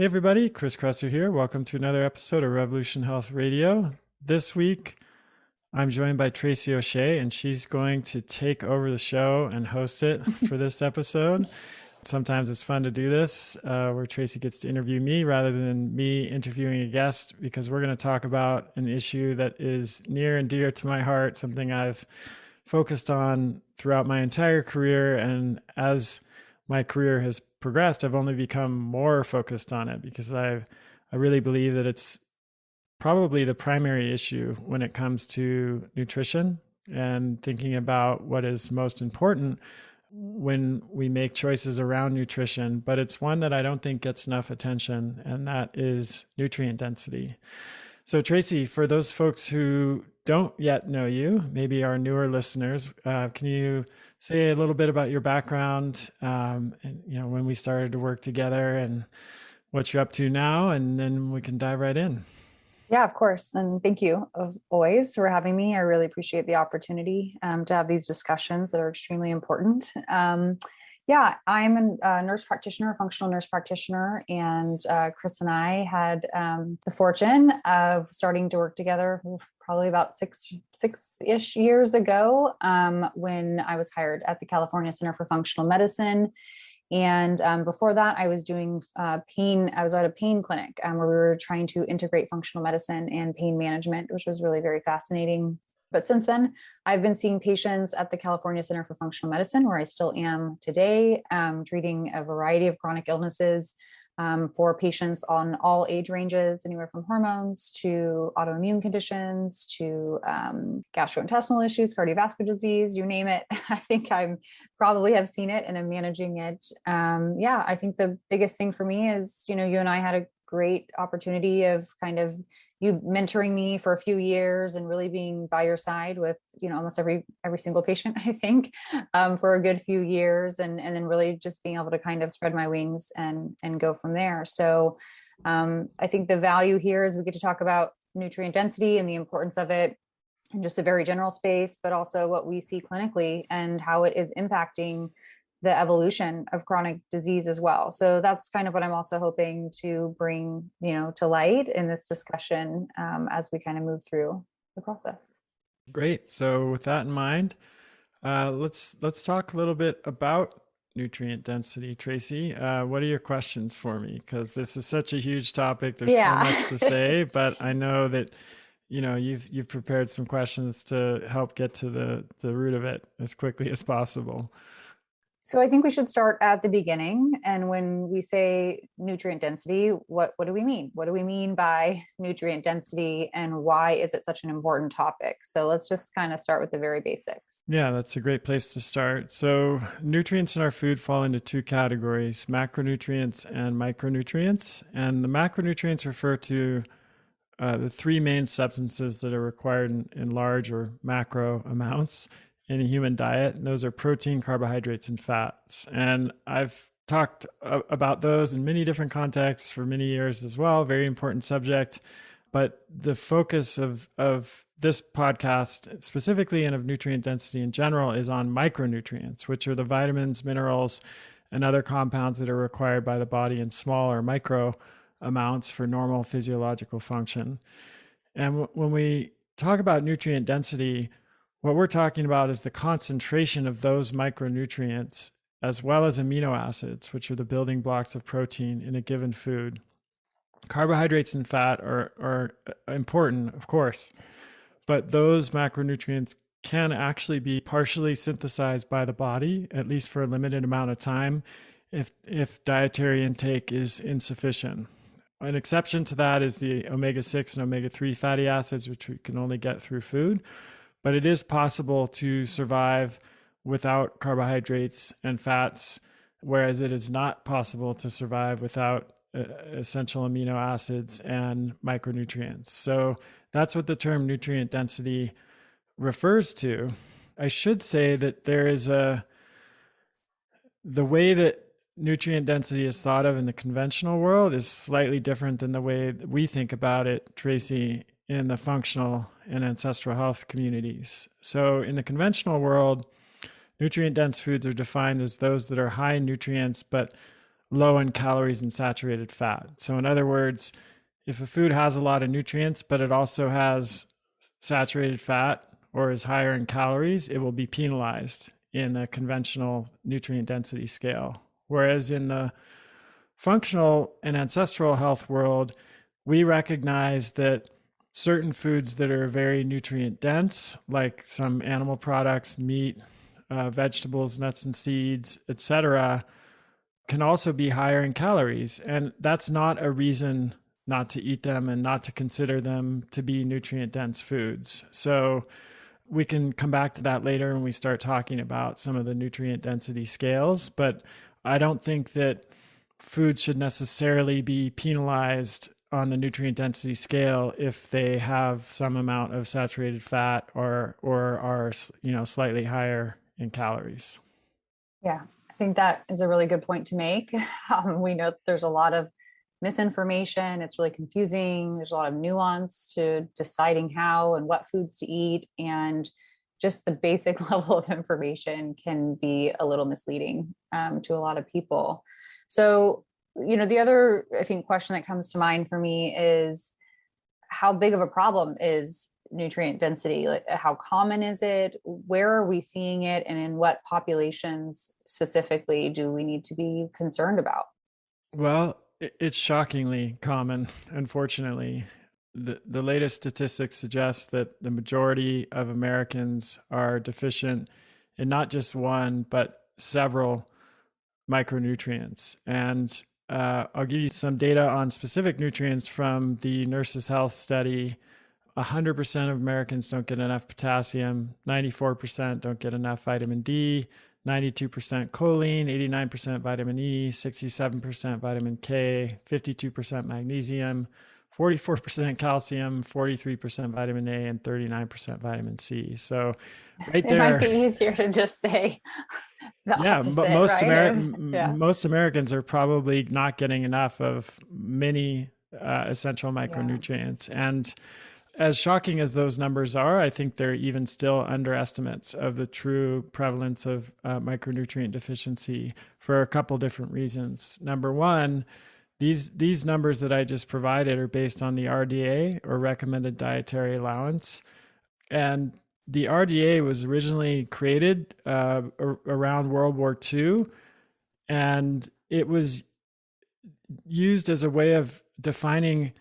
Hey everybody, Chris Kresser here. Welcome to another episode of Revolution Health Radio. This week, I'm joined by Tracy O'Shea, and she's going to take over the show and host it for this episode. Sometimes it's fun to do this, where Tracy gets to interview me rather than me interviewing a guest, because we're going to talk about an issue that is near and dear to my heart, something I've focused on throughout my entire career. And as my career has progressed, I've only become more focused on it because I really believe that it's probably the primary issue when it comes to nutrition and thinking about what is most important when we make choices around nutrition. But it's one that I don't think gets enough attention, and that is nutrient density. So Tracy, for those folks who don't yet know you, maybe our newer listeners, can you say a little bit about your background, and when we started to work together and what you're up to now, and then we can dive right in. Yeah, of course. And thank you always for having me. I really appreciate the opportunity to have these discussions that are extremely important. I'm a nurse practitioner, functional nurse practitioner, and Chris and I had the fortune of starting to work together probably about six-ish years ago when I was hired at the California Center for Functional Medicine. And before that, I was doing pain. I was at a pain clinic where we were trying to integrate functional medicine and pain management, which was really very fascinating. But since then, I've been seeing patients at the California Center for Functional Medicine, where I still am today, treating a variety of chronic illnesses for patients on all age ranges, anywhere from hormones to autoimmune conditions to gastrointestinal issues, cardiovascular disease, you name it. I think I probably have seen it and I'm managing it. I think the biggest thing for me is, you and I had a great opportunity of kind of you mentoring me for a few years and really being by your side with, almost every single patient, I think, for a good few years, and then really just being able to kind of spread my wings and go from there. So I think the value here is we get to talk about nutrient density and the importance of it in just a very general space, but also what we see clinically and how it is impacting the evolution of chronic disease as well. So that's kind of what I'm also hoping to bring, to light in this discussion as we kind of move through the process. Great. So with that in mind, let's talk a little bit about nutrient density. Tracy, what are your questions for me? Because this is such a huge topic. There's so much to say, but I know that you've prepared some questions to help get to the root of it as quickly as possible. So I think we should start at the beginning. And when we say nutrient density, what do we mean? What do we mean by nutrient density, and why is it such an important topic? So let's just kind of start with the very basics. Yeah, that's a great place to start. So nutrients in our food fall into two categories: macronutrients and micronutrients. And the macronutrients refer to the three main substances that are required in large or macro amounts in a human diet. And those are protein, carbohydrates, and fats. And I've talked about those in many different contexts for many years as well. Very important subject. But the focus of this podcast specifically, and of nutrient density in general, is on micronutrients, which are the vitamins, minerals, and other compounds that are required by the body in small or micro amounts for normal physiological function. And when we talk about nutrient density, what we're talking about is the concentration of those micronutrients, as well as amino acids, which are the building blocks of protein in a given food. Carbohydrates and fat are important, of course, but those macronutrients can actually be partially synthesized by the body, at least for a limited amount of time, if dietary intake is insufficient. An exception to that is the omega-6 and omega-3 fatty acids, which we can only get through food. But it is possible to survive without carbohydrates and fats, whereas it is not possible to survive without essential amino acids and micronutrients. So that's what the term nutrient density refers to. I should say that there is the way that nutrient density is thought of in the conventional world is slightly different than the way that we think about it, Tracy, in the functional and ancestral health communities. So in the conventional world, nutrient dense foods are defined as those that are high in nutrients, but low in calories and saturated fat. So, in other words, if a food has a lot of nutrients, but it also has saturated fat or is higher in calories, it will be penalized in a conventional nutrient density scale. Whereas in the functional and ancestral health world, we recognize that certain foods that are very nutrient dense, like some animal products, meat, vegetables, nuts and seeds, etc., can also be higher in calories. And that's not a reason not to eat them and not to consider them to be nutrient dense foods. So we can come back to that later when we start talking about some of the nutrient density scales. But I don't think that food should necessarily be penalized on the nutrient density scale if they have some amount of saturated fat or are, you know, slightly higher in calories. Yeah, I think that is a really good point to make. We know that there's a lot of misinformation. It's really confusing. There's a lot of nuance to deciding how and what foods to eat. And just the basic level of information can be a little misleading to a lot of people. So, you know, the other, I think, question that comes to mind for me is how big of a problem is nutrient density? Like, how common is it? Where are we seeing it? And in what populations specifically do we need to be concerned about? Well, it's shockingly common, unfortunately. The latest statistics suggest that the majority of Americans are deficient in not just one, but several micronutrients. And I'll give you some data on specific nutrients from the Nurses Health study. 100% of Americans don't get enough potassium, 94% don't get enough vitamin D, 92% choline, 89% vitamin E, 67% vitamin K, 52% magnesium, 44% calcium, 43% vitamin A, and 39% vitamin C. So right It might there, be easier to just say the yeah, but opposite, right? Yeah. most Americans are probably not getting enough of many essential Yes. micronutrients. And as shocking as those numbers are, I think they're even still underestimates of the true prevalence of micronutrient deficiency for a couple different reasons. Number one, these numbers that I just provided are based on the RDA, or Recommended Dietary Allowance, and the RDA was originally created around World War II, and it was used as a way of defining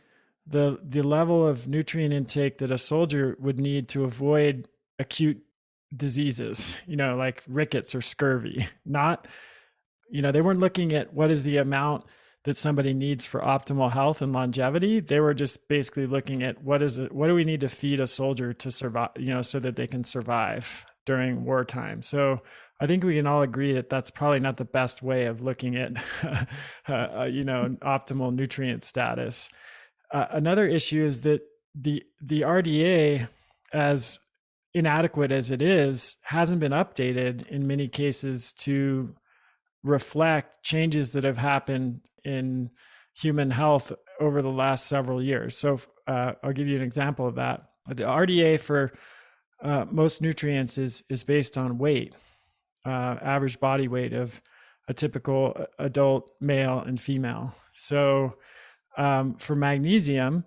the level of nutrient intake that a soldier would need to avoid acute diseases, you know, like rickets or scurvy. Not, you know, they weren't looking at what is the amount that somebody needs for optimal health and longevity. They were just basically looking at what do we need to feed a soldier to survive, you know, so that they can survive during wartime. So I think we can all agree that that's probably not the best way of looking at, you know, optimal nutrient status. Another issue is that the RDA, as inadequate as it is, hasn't been updated in many cases to reflect changes that have happened in human health over the last several years. So I'll give you an example of that. The RDA for most nutrients is based on weight, average body weight of a typical adult male and female. So for magnesium,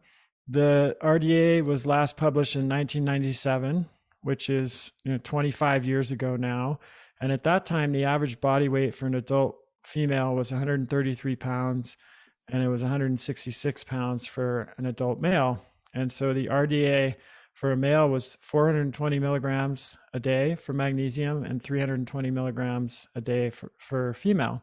the RDA was last published in 1997, which is 25 years ago now. And at that time, the average body weight for an adult female was 133 pounds, and it was 166 pounds for an adult male. And so the RDA for a male was 420 milligrams a day for magnesium and 320 milligrams a day for female.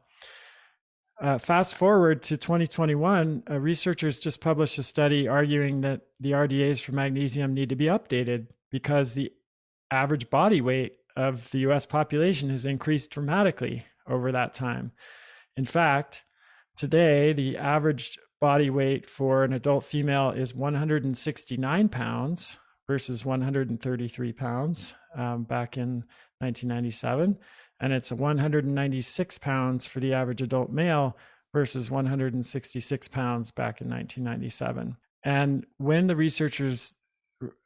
Fast forward to 2021, researchers just published a study arguing that the RDAs for magnesium need to be updated because the average body weight of the US population has increased dramatically over that time. In fact, today, the average body weight for an adult female is 169 pounds versus 133 pounds back in 1997. And it's 196 pounds for the average adult male versus 166 pounds back in 1997. And when the researchers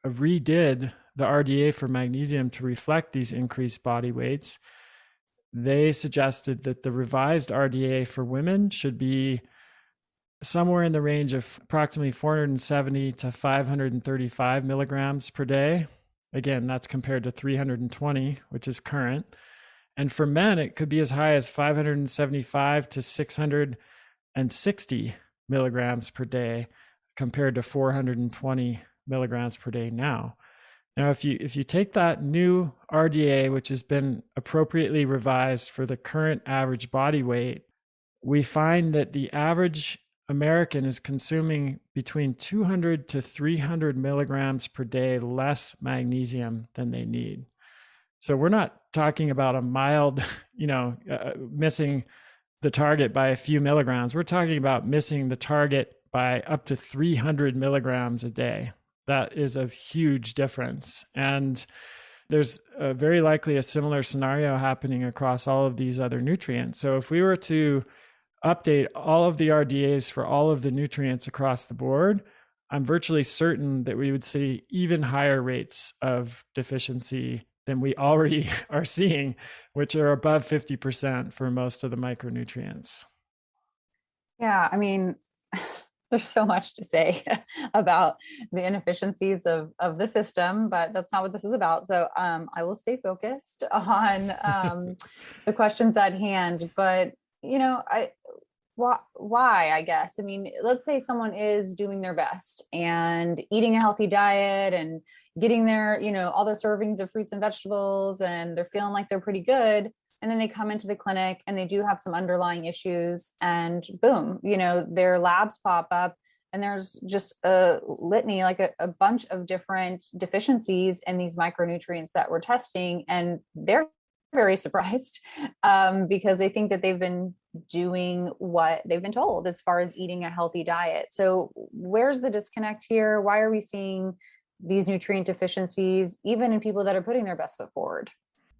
redid the RDA for magnesium to reflect these increased body weights, they suggested that the revised RDA for women should be somewhere in the range of approximately 470 to 535 milligrams per day. Again, that's compared to 320, which is current. And for men, it could be as high as 575 to 660 milligrams per day, compared to 420 milligrams per day now. Now, if you take that new RDA, which has been appropriately revised for the current average body weight, we find that the average American is consuming between 200 to 300 milligrams per day less magnesium than they need. So we're not talking about a mild, missing the target by a few milligrams. We're talking about missing the target by up to 300 milligrams a day. That is a huge difference. And there's very likely a similar scenario happening across all of these other nutrients. So if we were to update all of the RDAs for all of the nutrients across the board, I'm virtually certain that we would see even higher rates of deficiency than we already are seeing, which are above 50% for most of the micronutrients. Yeah, I mean, there's so much to say about the inefficiencies of the system, but that's not what this is about. So I will stay focused on the questions at hand. But why, I guess. I mean, let's say someone is doing their best and eating a healthy diet and getting their, all the servings of fruits and vegetables, and they're feeling like they're pretty good. And then they come into the clinic and they do have some underlying issues, and boom, their labs pop up and there's just a litany, like a bunch of different deficiencies in these micronutrients that we're testing. And they're very surprised because they think that they've been doing what they've been told as far as eating a healthy diet. So where's the disconnect here? Why are we seeing these nutrient deficiencies, even in people that are putting their best foot forward?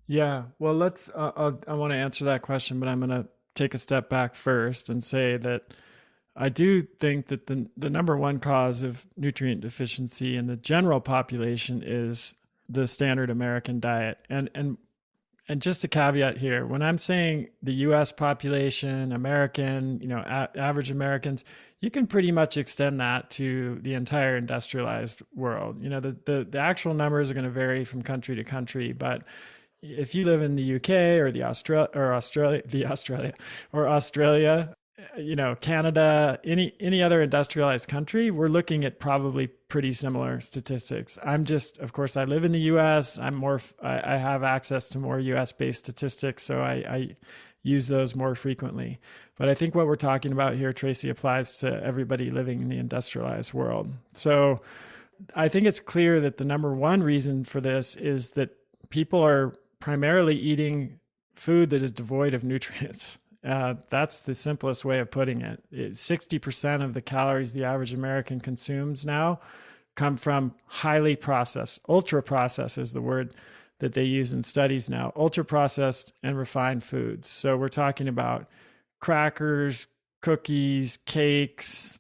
Yeah, well, I want to answer that question, but I'm going to take a step back first and say that I do think that the number one cause of nutrient deficiency in the general population is the standard American diet. And just a caveat here, when I'm saying the US population, American, average Americans, you can pretty much extend that to the entire industrialized world. The actual numbers are going to vary from country to country, but if you live in the UK or Australia, Canada, any other industrialized country, we're looking at probably pretty similar statistics. Of course, I live in the US. I have access to more US based statistics, so I use those more frequently. But I think what we're talking about here, Tracy, applies to everybody living in the industrialized world. So I think it's clear that the number one reason for this is that people are primarily eating food that is devoid of nutrients. That's the simplest way of putting it. 60% of the calories the average American consumes now come from highly processed, ultra processed is the word that they use in studies now, ultra processed and refined foods. So we're talking about crackers, cookies, cakes,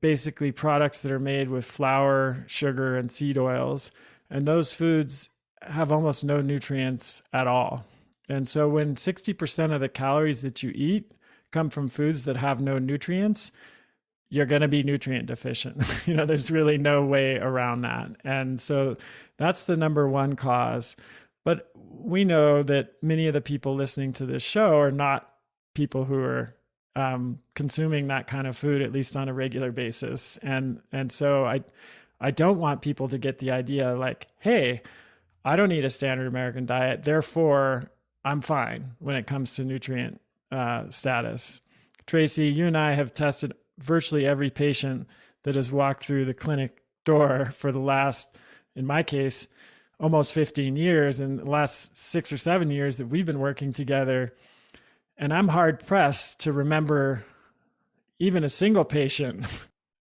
basically products that are made with flour, sugar, and seed oils. And those foods have almost no nutrients at all. And so when 60% of the calories that you eat come from foods that have no nutrients, you're going to be nutrient deficient. There's really no way around that. And so that's the number one cause. But we know that many of the people listening to this show are not people who are consuming that kind of food, at least on a regular basis. And so I don't want people to get the idea like, hey, I don't eat a standard American diet, therefore I'm fine when it comes to nutrient status. Tracy, you and I have tested virtually every patient that has walked through the clinic door for the last, in my case, almost 15 years, and the last 6 or 7 years that we've been working together. And I'm hard pressed to remember even a single patient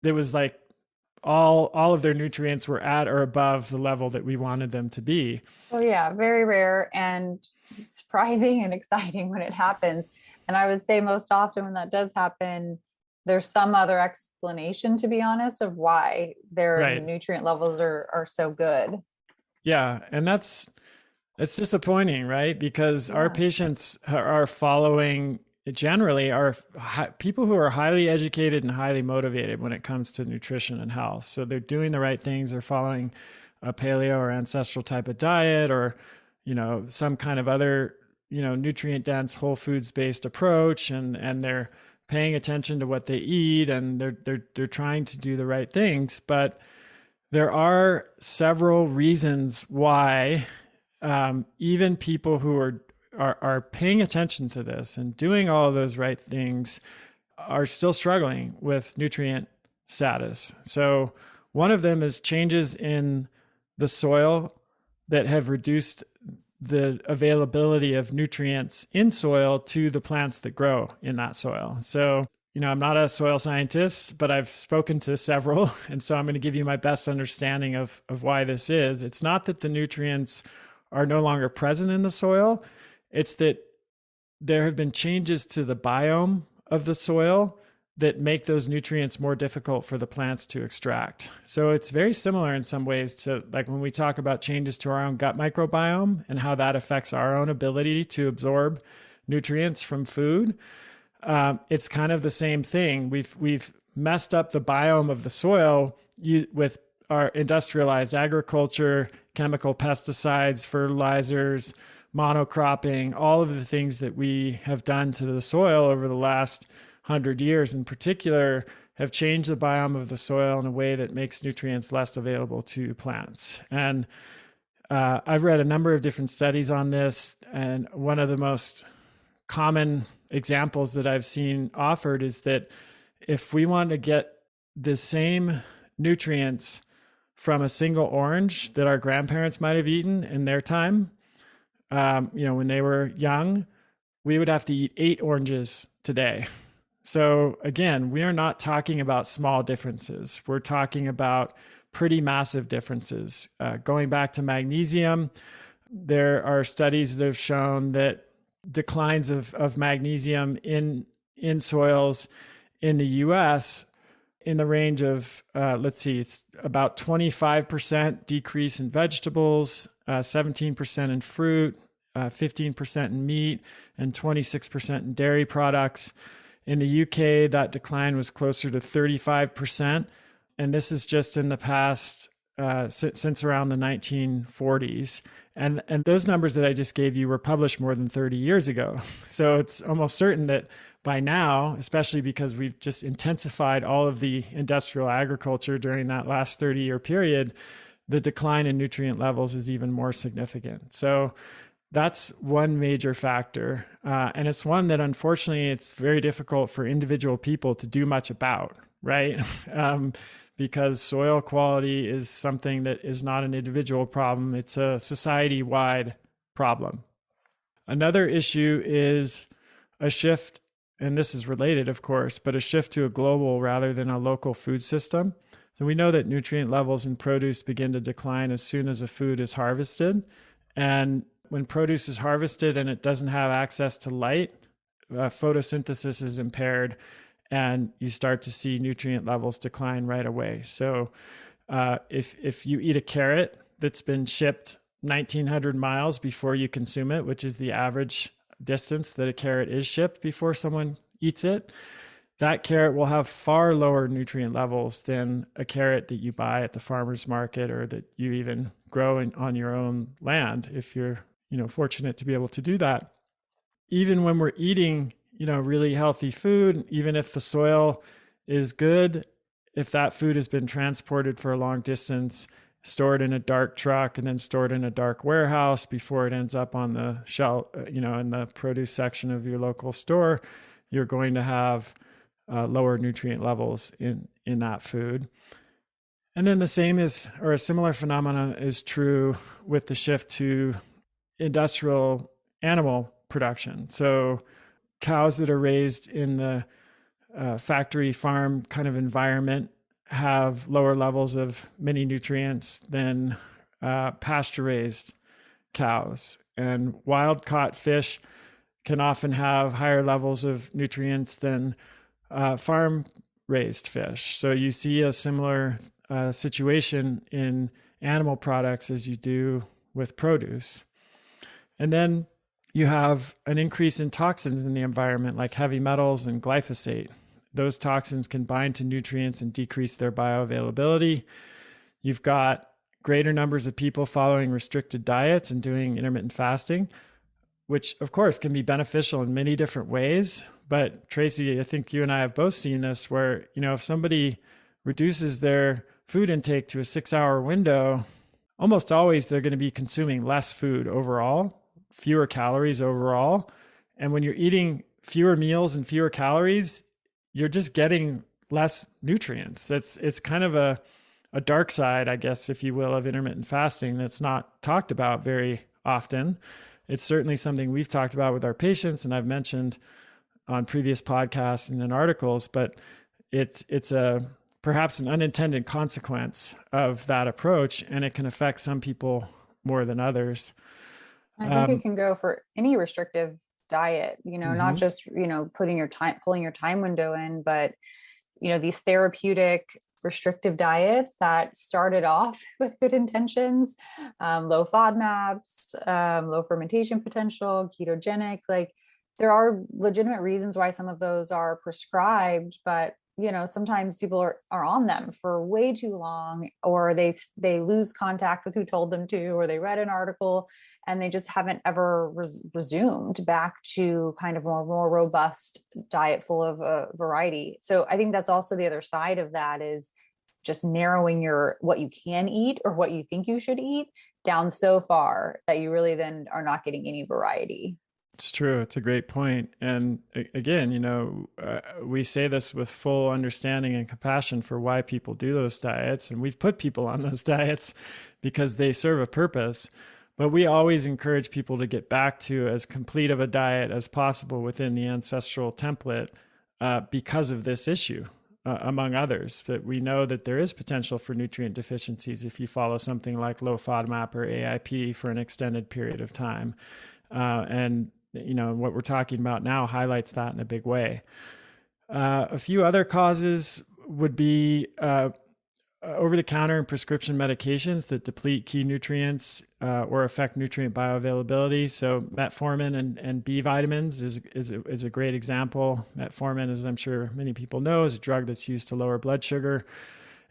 that was like all of their nutrients were at or above the level that we wanted them to be. Well, yeah, very rare and surprising and exciting when it happens. And I would say most often when that does happen, there's some other explanation, to be honest, of why their nutrient levels are so good. Yeah. And that's It's disappointing, right? Because our Yeah. patients are following, generally are people who are highly educated and highly motivated when it comes to nutrition and health. So they're doing the right things. They're following a paleo or ancestral type of diet, or, some kind of other, nutrient dense whole foods based approach. And they're paying attention to what they eat, and they're trying to do the right things. But there are several reasons why, even people who are paying attention to this and doing all of those right things are still struggling with nutrient status. So one of them is changes in the soil that have reduced the availability of nutrients in soil to the plants that grow in that soil. So, I'm not a soil scientist, but I've spoken to several. And so I'm going to give you my best understanding of why this is. It's not that the nutrients are no longer present in the soil, it's that there have been changes to the biome of the soil that make those nutrients more difficult for the plants to extract. So it's very similar in some ways to like when we talk about changes to our own gut microbiome and how that affects our own ability to absorb nutrients from food. It's kind of the same thing. We've messed up the biome of the soil with our industrialized agriculture, chemical pesticides, fertilizers, monocropping, all of the things that we have done to the soil over the last 100 years in particular have changed the biome of the soil in a way that makes nutrients less available to plants. And I've read a number of different studies on this, and one of the most common examples that I've seen offered is that if we want to get the same nutrients from a single orange that our grandparents might have eaten in their time, when they were young, we would have to eat 8 oranges today. So again, we are not talking about small differences. We're talking about pretty massive differences. Going back to magnesium, there are studies that have shown that declines of magnesium in soils in the US in the range of, it's about 25% decrease in vegetables, 17% in fruit, 15% in meat, and 26% in dairy products. In the UK, that decline was closer to 35%. And this is just in the past, since around the 1940s. And those numbers that I just gave you were published more than 30 years ago. So it's almost certain that by now, especially because we've just intensified all of the industrial agriculture during that last 30-year period, the decline in nutrient levels is even more significant. So that's one major factor. And it's one that unfortunately it's very difficult for individual people to do much about, right? Because soil quality is something that is not an individual problem. It's a society-wide problem. Another issue is a shift, and this is related, of course, but a shift to a global rather than a local food system. So we know that nutrient levels in produce begin to decline as soon as a food is harvested. And when produce is harvested and it doesn't have access to light, photosynthesis is impaired, and you start to see nutrient levels decline right away. So if you eat a carrot that's been shipped 1,900 miles before you consume it, which is the average distance that a carrot is shipped before someone eats it, that carrot will have far lower nutrient levels than a carrot that you buy at the farmer's market or that you even grow on your own land, if you're fortunate to be able to do that. Even when we're eating really healthy food, even if the soil is good, if that food has been transported for a long distance, stored in a dark truck, and then stored in a dark warehouse before it ends up on the shelf, in the produce section of your local store, you're going to have lower nutrient levels in that food. And then the same is, or a similar phenomenon is true with the shift to industrial animal production. So cows that are raised in the factory farm kind of environment have lower levels of many nutrients than pasture raised cows. And wild caught fish can often have higher levels of nutrients than farm raised fish. So you see a similar situation in animal products as you do with produce. And then you have an increase in toxins in the environment, like heavy metals and glyphosate. Those toxins can bind to nutrients and decrease their bioavailability. You've got greater numbers of people following restricted diets and doing intermittent fasting, which of course can be beneficial in many different ways. But Tracy, I think you and I have both seen this where, if somebody reduces their food intake to a 6-hour window, almost always they're going to be consuming less food overall, fewer calories overall. And when you're eating fewer meals and fewer calories, you're just getting less nutrients. It's kind of a dark side, I guess, if you will, of intermittent fasting that's not talked about very often. It's certainly something we've talked about with our patients, and I've mentioned on previous podcasts and in articles, but it's a perhaps an unintended consequence of that approach, and it can affect some people more than others. I think it can go for any restrictive diet, not just, pulling your time window in, but, these therapeutic restrictive diets that started off with good intentions, low FODMAPs, low fermentation potential, ketogenic, like there are legitimate reasons why some of those are prescribed, but sometimes people are on them for way too long, or they lose contact with who told them to, or they read an article and they just haven't ever resumed back to kind of more robust diet full of variety. So I think that's also the other side of that, is just narrowing what you can eat or what you think you should eat down so far that you really then are not getting any variety. It's true. It's a great point. And again, we say this with full understanding and compassion for why people do those diets. And we've put people on those diets because they serve a purpose. But we always encourage people to get back to as complete of a diet as possible within the ancestral template because of this issue, among others. But we know that there is potential for nutrient deficiencies if you follow something like low FODMAP or AIP for an extended period of time. And what we're talking about now highlights that in a big way. A few other causes would be over-the-counter and prescription medications that deplete key nutrients or affect nutrient bioavailability. So metformin and B vitamins is a great example. Metformin, as I'm sure many people know, is a drug that's used to lower blood sugar,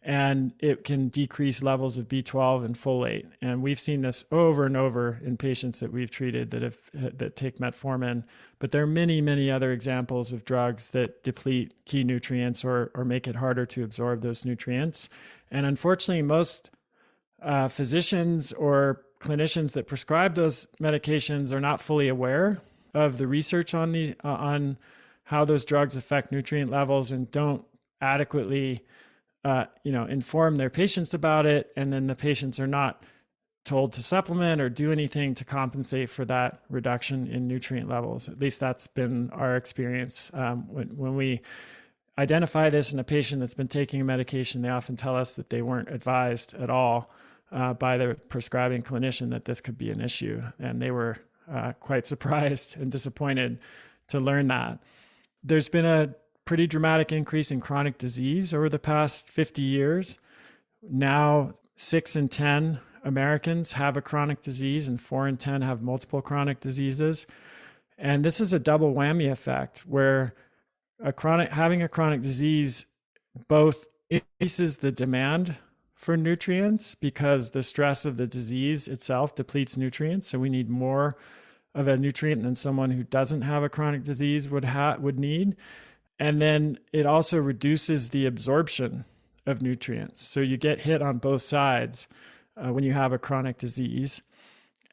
and it can decrease levels of B12 and folate. And we've seen this over and over in patients that we've treated that take metformin. But there are many, many other examples of drugs that deplete key nutrients or make it harder to absorb those nutrients. And unfortunately, most physicians or clinicians that prescribe those medications are not fully aware of the research on how those drugs affect nutrient levels, and don't adequately inform their patients about it. And then the patients are not told to supplement or do anything to compensate for that reduction in nutrient levels. At least that's been our experience. When we identify this in a patient that's been taking a medication, they often tell us that they weren't advised at all by their prescribing clinician that this could be an issue. And they were quite surprised and disappointed to learn that. There's been a pretty dramatic increase in chronic disease over the past 50 years. Now, 6 in 10 Americans have a chronic disease, and 4 in 10 have multiple chronic diseases. And this is a double whammy effect where having a chronic disease both increases the demand for nutrients because the stress of the disease itself depletes nutrients. So we need more of a nutrient than someone who doesn't have a chronic disease would need. And then it also reduces the absorption of nutrients. So you get hit on both sides when you have a chronic disease.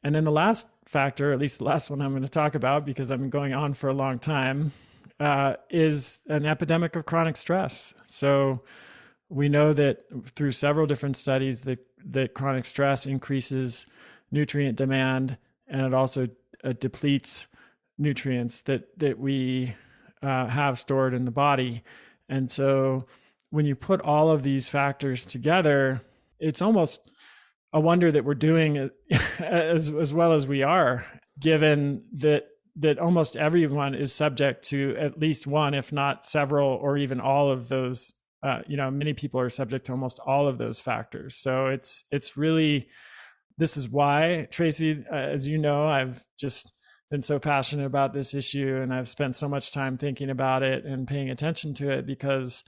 And then the last factor, at least the last one I'm going to talk about because I've been going on for a long time, is an epidemic of chronic stress. So we know that through several different studies that chronic stress increases nutrient demand, and it also depletes nutrients that we have stored in the body. And so when you put all of these factors together, it's almost a wonder that we're doing as well as we are, given that almost everyone is subject to at least one, if not several, or even all of those. Many people are subject to almost all of those factors. So it's really this is why, Tracy, as you know, I've just been so passionate about this issue, and I've spent so much time thinking about it and paying attention to it, because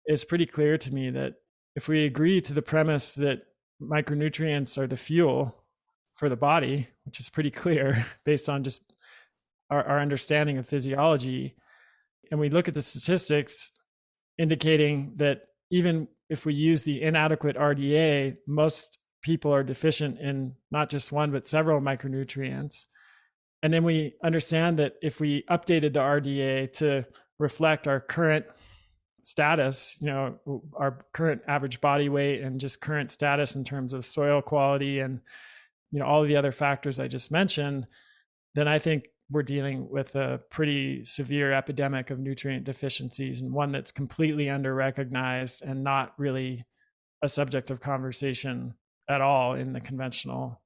it's pretty clear to me that if we agree to the premise that micronutrients are the fuel for the body, which is pretty clear based on just our understanding of physiology, and we look at the statistics indicating that even if we use the inadequate RDA, most people are deficient in not just one, but several micronutrients. And then we understand that if we updated the RDA to reflect our current status, our current average body weight and just current status in terms of soil quality and, all of the other factors I just mentioned, then I think we're dealing with a pretty severe epidemic of nutrient deficiencies, and one that's completely under-recognized and not really a subject of conversation at all in the conventional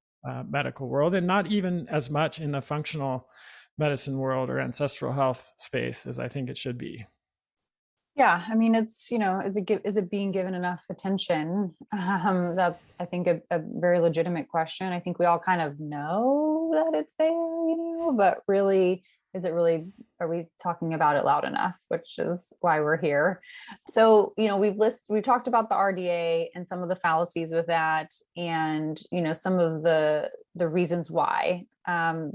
medical world, and not even as much in the functional medicine world or ancestral health space as I think it should be. Yeah, I mean, it's, is it being given enough attention? That's, I think, a very legitimate question. I think we all kind of know that it's there, but really, are we talking about it loud enough, which is why we're here. So, we've talked about the RDA and some of the fallacies with that, and, some of the reasons why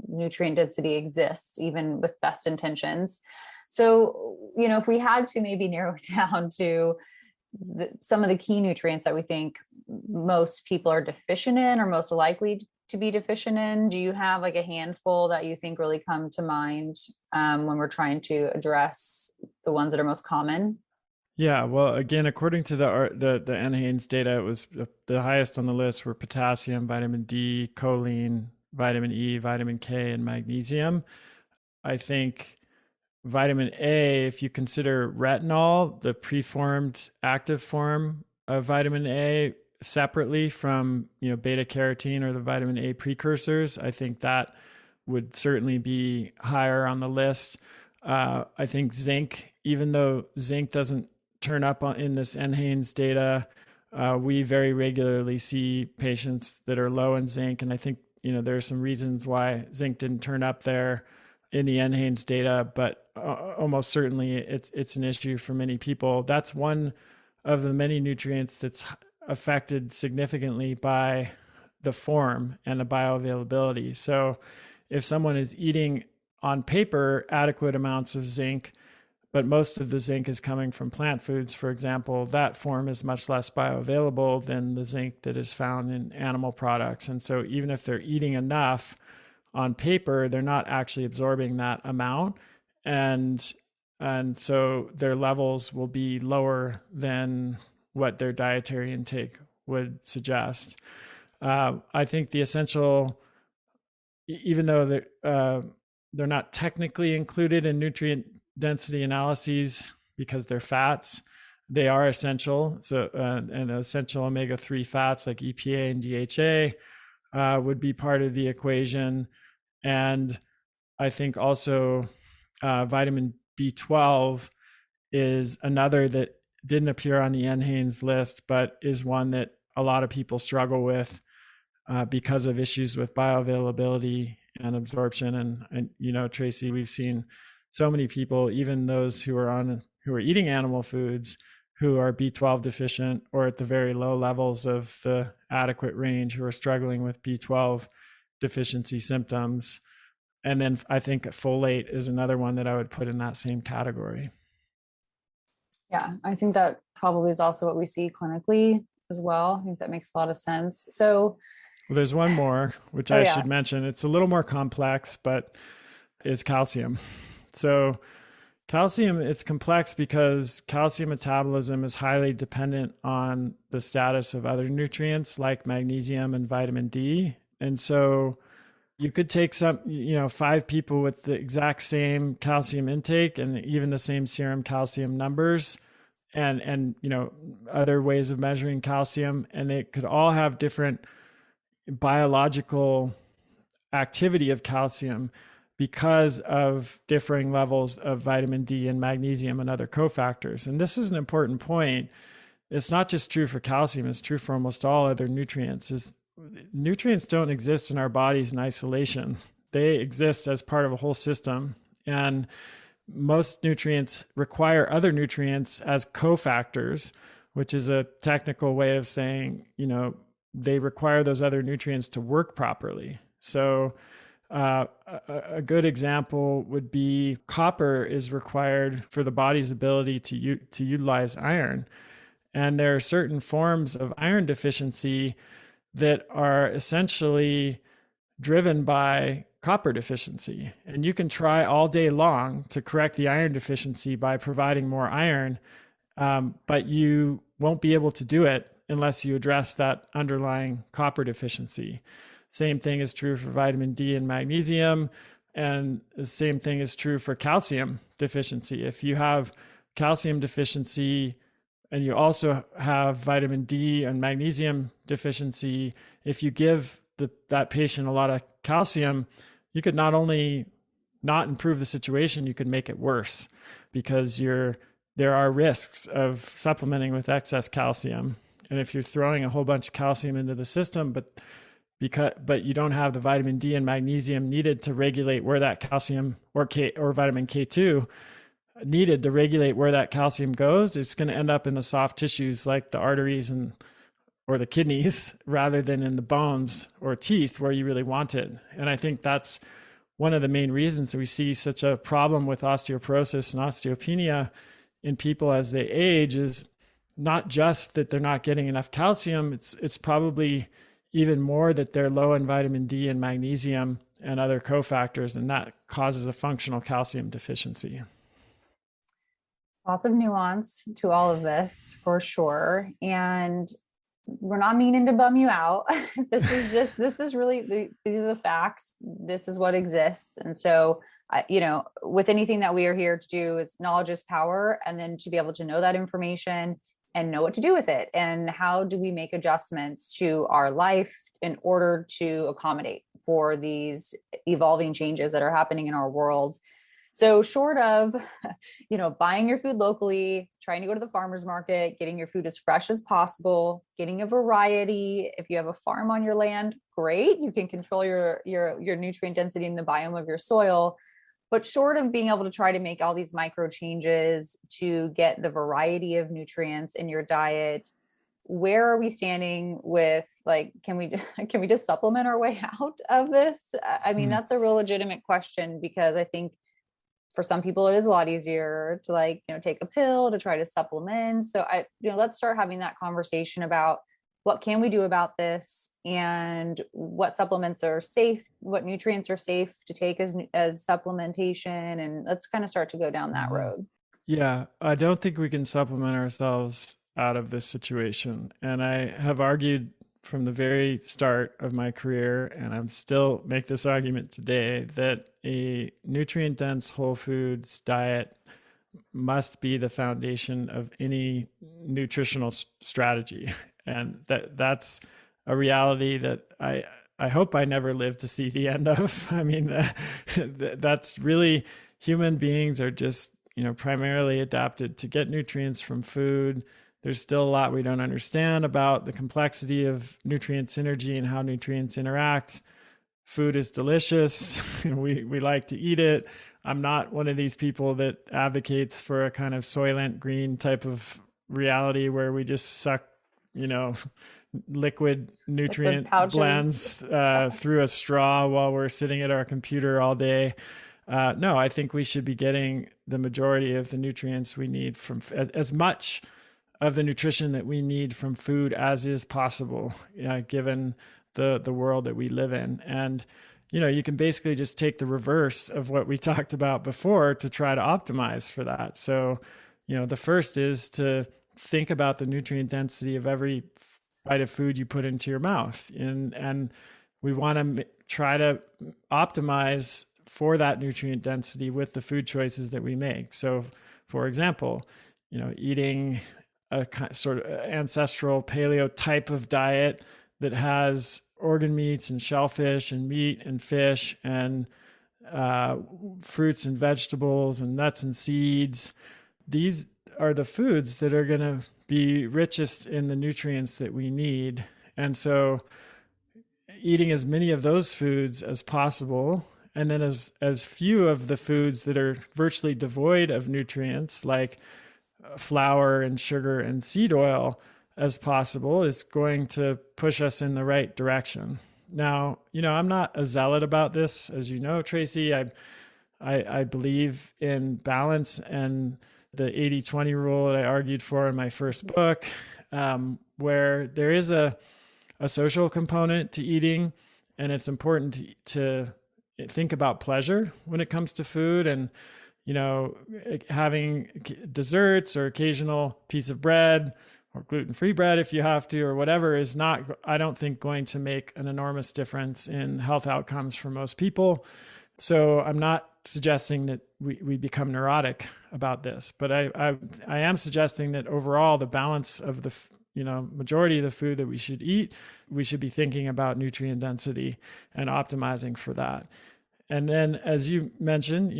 nutrient density exists, even with best intentions. So, if we had to maybe narrow it down to some of the key nutrients that we think most people are deficient in or most likely to be deficient in, do you have like a handful that you think really come to mind when we're trying to address the ones that are most common? Yeah, well, again, according to the NHANES data, it was the highest on the list were potassium, vitamin D, choline, vitamin E, vitamin K, and magnesium. I think vitamin A, if you consider retinol, the preformed active form of vitamin A, separately from beta carotene or the vitamin A precursors, I think that would certainly be higher on the list. I think zinc, even though zinc doesn't turn up in this NHANES data, we very regularly see patients that are low in zinc, and I think there are some reasons why zinc didn't turn up there in the NHANES data, but almost certainly it's an issue for many people. That's one of the many nutrients that's affected significantly by the form and the bioavailability. So if someone is eating on paper adequate amounts of zinc, but most of the zinc is coming from plant foods, for example, that form is much less bioavailable than the zinc that is found in animal products. And so even if they're eating enough on paper, they're not actually absorbing that amount. And so their levels will be lower than what their dietary intake would suggest. I think the essential, even though they're not technically included in nutrient density analyses because they're fats, they are essential. So and essential omega-3 fats like EPA and DHA would be part of the equation. And I think also vitamin B12 is another that didn't appear on the NHANES list, but is one that a lot of people struggle with because of issues with bioavailability and absorption. And Tracy, we've seen so many people, even those who are eating animal foods, who are B12 deficient or at the very low levels of the adequate range, who are struggling with B12 deficiency symptoms. And then I think folate is another one that I would put in that same category. Yeah, I think that probably is also what we see clinically as well. I think that makes a lot of sense. So there's one more, which I should mention. It's a little more complex, but is calcium. So calcium, it's complex because calcium metabolism is highly dependent on the status of other nutrients like magnesium and vitamin D. And so you could take 5 people with the exact same calcium intake and even the same serum calcium numbers and other ways of measuring calcium, and they could all have different biological activity of calcium because of differing levels of vitamin D and magnesium and other cofactors. And this is an important point. It's not just true for calcium, it's true for almost all other nutrients, is nutrients don't exist in our bodies in isolation. They exist as part of a whole system. And most nutrients require other nutrients as cofactors, which is a technical way of saying, they require those other nutrients to work properly. So, a good example would be copper is required for the body's ability to utilize iron. And there are certain forms of iron deficiency that are essentially driven by copper deficiency. And you can try all day long to correct the iron deficiency by providing more iron, but you won't be able to do it unless you address that underlying copper deficiency. Same thing is true for vitamin D and magnesium, and the same thing is true for calcium deficiency. If you have calcium deficiency and you also have vitamin D and magnesium deficiency, if you give that patient a lot of calcium, you could not only not improve the situation, you could make it worse, because there are risks of supplementing with excess calcium. And if you're throwing a whole bunch of calcium into the system, but you don't have the vitamin D and magnesium needed to regulate where that calcium or vitamin K2 needed to regulate where that calcium goes, it's going to end up in the soft tissues like the arteries or the kidneys rather than in the bones or teeth where you really want it. And I think that's one of the main reasons that we see such a problem with osteoporosis and osteopenia in people as they age is not just that they're not getting enough calcium, it's probably even more that they're low in vitamin D and magnesium and other cofactors, and that causes a functional calcium deficiency. Lots of nuance to all of this for sure. And we're not meaning to bum you out. This is really, these are the facts. This is what exists. And so, with anything that we are here to do, is knowledge is power. And then to be able to know that information and know what to do with it. And how do we make adjustments to our life in order to accommodate for these evolving changes that are happening in our world? So short of, buying your food locally, trying to go to the farmer's market, getting your food as fresh as possible, getting a variety. If you have a farm on your land, great. You can control your nutrient density in the biome of your soil. But short of being able to try to make all these micro changes to get the variety of nutrients in your diet, where are we standing with, can we just supplement our way out of this? I mean, that's a real legitimate question, because I think for some people it is a lot easier to take a pill to try to supplement. So let's start having that conversation about what can we do about this, and what supplements are safe, what nutrients are safe to take as supplementation, and let's kind of start to go down that road. Yeah, I don't think we can supplement ourselves out of this situation. And I have argued from the very start of my career, and I'm still make this argument today, that a nutrient-dense whole foods diet must be the foundation of any nutritional strategy. And that's a reality that I hope I never live to see the end of. I mean, that's really, human beings are just, primarily adapted to get nutrients from food. There's still a lot we don't understand about the complexity of nutrient synergy and how nutrients interact. Food is delicious. We like to eat it. I'm not one of these people that advocates for a kind of Soylent Green type of reality where we just suck, liquid nutrient blends through a straw while we're sitting at our computer all day. No, I think we should be getting the majority of the nutrients we need from as much of the nutrition that we need from food as is possible, given the world that we live in. And, you can basically just take the reverse of what we talked about before to try to optimize for that. So, the first is to think about the nutrient density of every bite of food you put into your mouth. And we want to try to optimize for that nutrient density with the food choices that we make. So, for example, eating a sort of ancestral paleo type of diet that has organ meats and shellfish and meat and fish and fruits and vegetables and nuts and seeds. These are the foods that are going to be richest in the nutrients that we need. And so, eating as many of those foods as possible, and then as few of the foods that are virtually devoid of nutrients, like flour and sugar and seed oil, as possible, is going to push us in the right direction. Now, I'm not a zealot about this, as you know, Tracy. I believe in balance and the 80-20 rule that I argued for in my first book, where there is a social component to eating, and it's important to think about pleasure when it comes to food, and having desserts or occasional piece of bread or gluten-free bread if you have to, or whatever, is not, I don't think, going to make an enormous difference in health outcomes for most people. So I'm not suggesting that we become neurotic about this, but I am suggesting that overall the balance of the majority of the food that we should eat, we should be thinking about nutrient density and optimizing for that. And then, as you mentioned,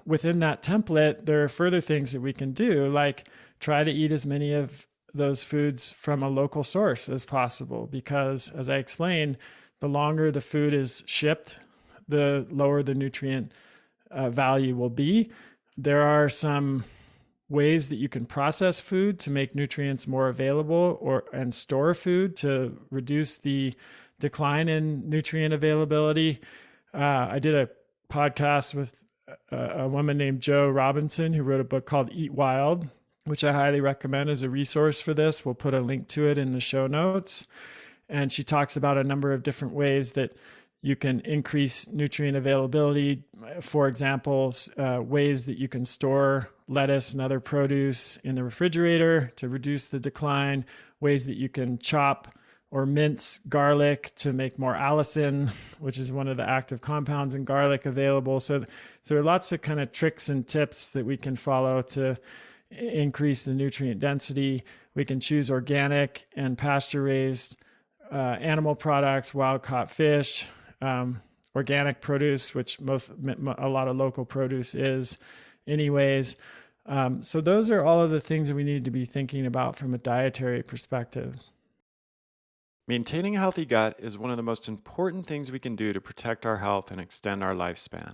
within that template, there are further things that we can do, like try to eat as many of those foods from a local source as possible, because, as I explained, the longer the food is shipped, the lower the nutrient value will be. There are some ways that you can process food to make nutrients more available, and store food to reduce the decline in nutrient availability. I did a podcast with a woman named Jo Robinson, who wrote a book called Eat Wild, which I highly recommend as a resource for this. We'll put a link to it in the show notes. And she talks about a number of different ways that you can increase nutrient availability. For example, ways that you can store lettuce and other produce in the refrigerator to reduce the decline, ways that you can chop or mince garlic to make more allicin, which is one of the active compounds in garlic, available. So there are lots of kind of tricks and tips that we can follow to increase the nutrient density. We can choose organic and pasture-raised animal products, wild-caught fish, organic produce, which a lot of local produce is anyways. So those are all of the things that we need to be thinking about from a dietary perspective. Maintaining a healthy gut is one of the most important things we can do to protect our health and extend our lifespan.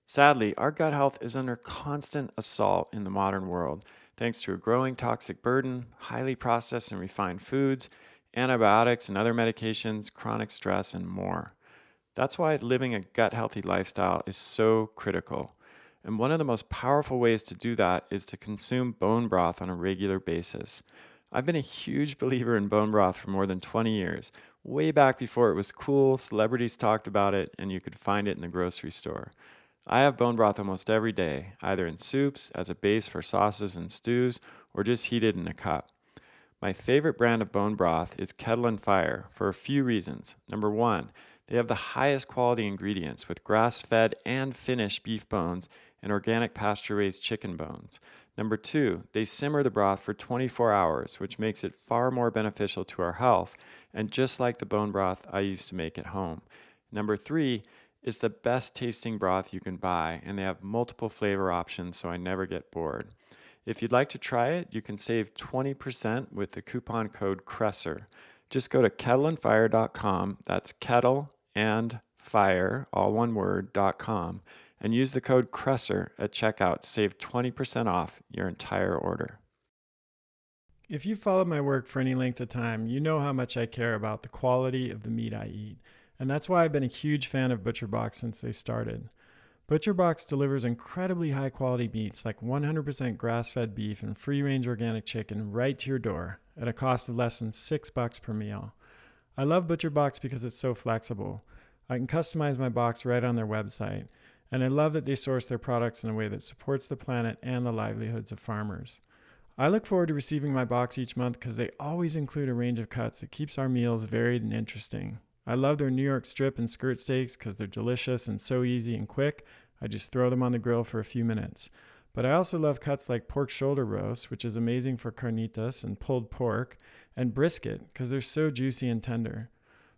Sadly, our gut health is under constant assault in the modern world, thanks to a growing toxic burden, highly processed and refined foods, antibiotics and other medications, chronic stress, and more. That's why living a gut-healthy lifestyle is so critical. And one of the most powerful ways to do that is to consume bone broth on a regular basis. I've been a huge believer in bone broth for more than 20 years, way back before it was cool, celebrities talked about it, and you could find it in the grocery store. I have bone broth almost every day, either in soups, as a base for sauces and stews, or just heated in a cup. My favorite brand of bone broth is Kettle and Fire for a few reasons. Number one, they have the highest quality ingredients with grass-fed and finished beef bones and organic pasture-raised chicken bones. Number two, they simmer the broth for 24 hours, which makes it far more beneficial to our health, and just like the bone broth I used to make at home. Number three is the best tasting broth you can buy, and they have multiple flavor options, so I never get bored. If you'd like to try it, you can save 20% with the coupon code Kresser. Just go to kettleandfire.com, that's kettle and fire, all one word, .com, and use the code Kresser at checkout to save 20% off your entire order. If you've followed my work for any length of time, you know how much I care about the quality of the meat I eat. And that's why I've been a huge fan of ButcherBox since they started. ButcherBox delivers incredibly high quality meats like 100% grass-fed beef and free-range organic chicken right to your door at a cost of less than $6 per meal. I love ButcherBox because it's so flexible. I can customize my box right on their website, and I love that they source their products in a way that supports the planet and the livelihoods of farmers. I look forward to receiving my box each month because they always include a range of cuts that keeps our meals varied and interesting. I love their New York strip and skirt steaks because they're delicious and so easy and quick. I just throw them on the grill for a few minutes. But I also love cuts like pork shoulder roast, which is amazing for carnitas and pulled pork, and brisket because they're so juicy and tender.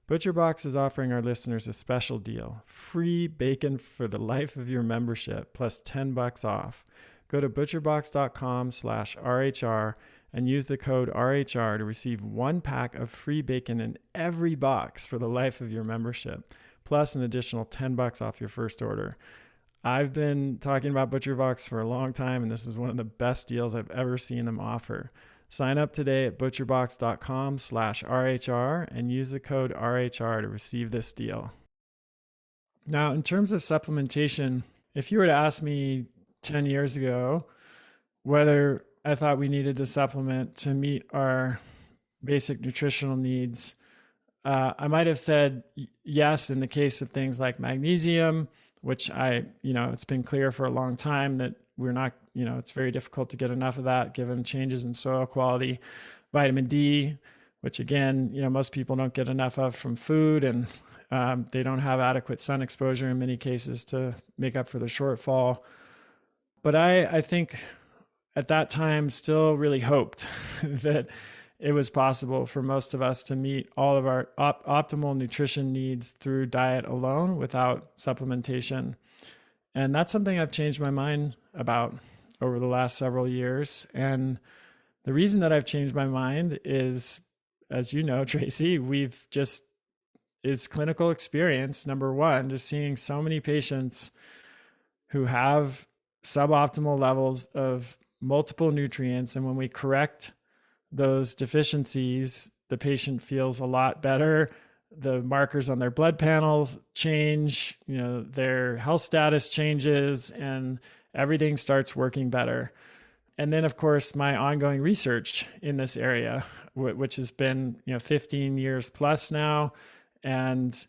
ButcherBox is offering our listeners a special deal. Free bacon for the life of your membership plus $10 off. Go to butcherbox.com/RHR and use the code RHR to receive 1 pack of free bacon in every box for the life of your membership, plus an additional $10 off your first order. I've been talking about ButcherBox for a long time, and this is one of the best deals I've ever seen them offer. Sign up today at butcherbox.com/RHR and use the code RHR to receive this deal. Now, in terms of supplementation, if you were to ask me 10 years ago whether I thought we needed to supplement to meet our basic nutritional needs, I might have said yes in the case of things like magnesium, which it's been clear for a long time that we're not, it's very difficult to get enough of that given changes in soil quality. Vitamin D, which again, most people don't get enough of from food, and they don't have adequate sun exposure in many cases to make up for the shortfall. But I think at that time still really hoped that it was possible for most of us to meet all of our optimal nutrition needs through diet alone without supplementation. And that's something I've changed my mind about over the last several years. And the reason that I've changed my mind is, as you know, Tracy, is clinical experience. Number one, just seeing so many patients who have suboptimal levels of multiple nutrients. And when we correct those deficiencies, the patient feels a lot better. The markers on their blood panels change, their health status changes, and everything starts working better. And then, of course, my ongoing research in this area, which has been 15 years plus now, and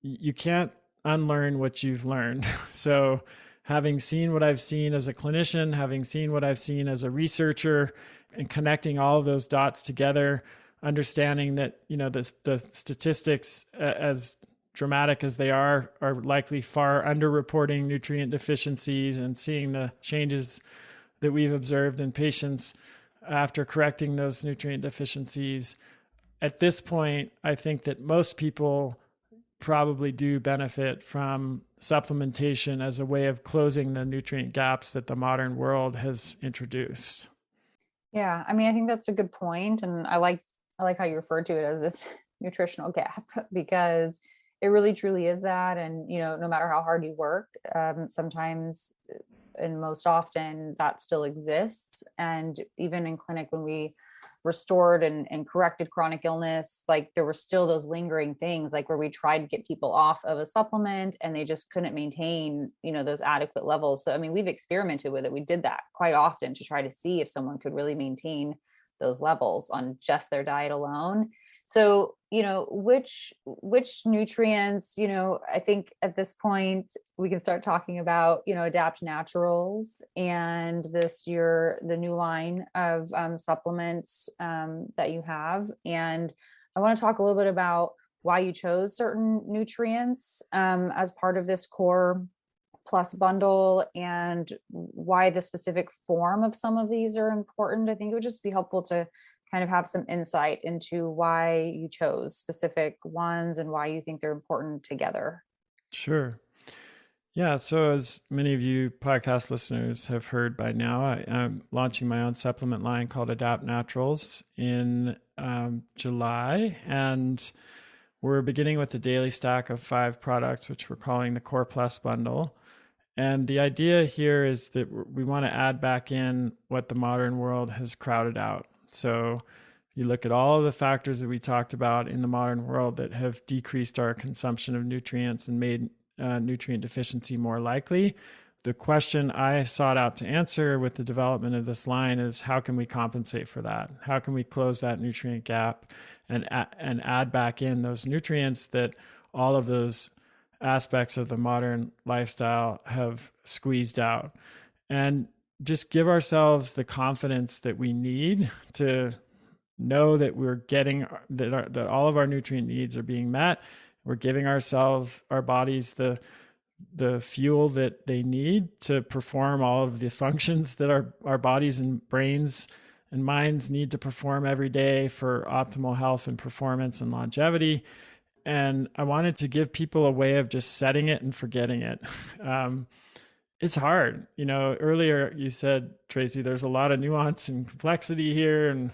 you can't unlearn what you've learned. So having seen what I've seen as a clinician, having seen what I've seen as a researcher, and connecting all of those dots together, understanding that, the statistics, as dramatic as they are likely far underreporting nutrient deficiencies, and seeing the changes that we've observed in patients after correcting those nutrient deficiencies. At this point, I think that most people probably do benefit from supplementation as a way of closing the nutrient gaps that the modern world has introduced. Yeah, I mean, I think that's a good point, and I like how you refer to it as this nutritional gap, because it really truly is that. And no matter how hard you work, sometimes and most often that still exists. And even in clinic, when we restored and corrected chronic illness, like there were still those lingering things, like where we tried to get people off of a supplement and they just couldn't maintain, those adequate levels. So, I mean, we've experimented with it. We did that quite often to try to see if someone could really maintain those levels on just their diet alone. So, which nutrients, I think at this point we can start talking about, Adapt Naturals and the new line of supplements that you have. And I want to talk a little bit about why you chose certain nutrients as part of this Core Plus bundle, and why the specific form of some of these are important. I think it would just be helpful to kind of have some insight into why you chose specific ones and why you think they're important together. Sure. Yeah. So as many of you podcast listeners have heard by now, I'm launching my own supplement line called Adapt Naturals in July. And we're beginning with a daily stack of 5 products, which we're calling the Core Plus bundle. And the idea here is that we want to add back in what the modern world has crowded out. So you look at all of the factors that we talked about in the modern world that have decreased our consumption of nutrients and made nutrient deficiency more likely. The question I sought out to answer with the development of this line is, how can we compensate for that? How can we close that nutrient gap and add back in those nutrients that all of those aspects of the modern lifestyle have squeezed out, and just give ourselves the confidence that we need to know that we're getting that all of our nutrient needs are being met. We're giving our bodies the fuel that they need to perform all of the functions that our bodies and brains and minds need to perform every day for optimal health and performance and longevity. And I wanted to give people a way of just setting it and forgetting it. It's hard. Earlier you said, Tracy, there's a lot of nuance and complexity here. And,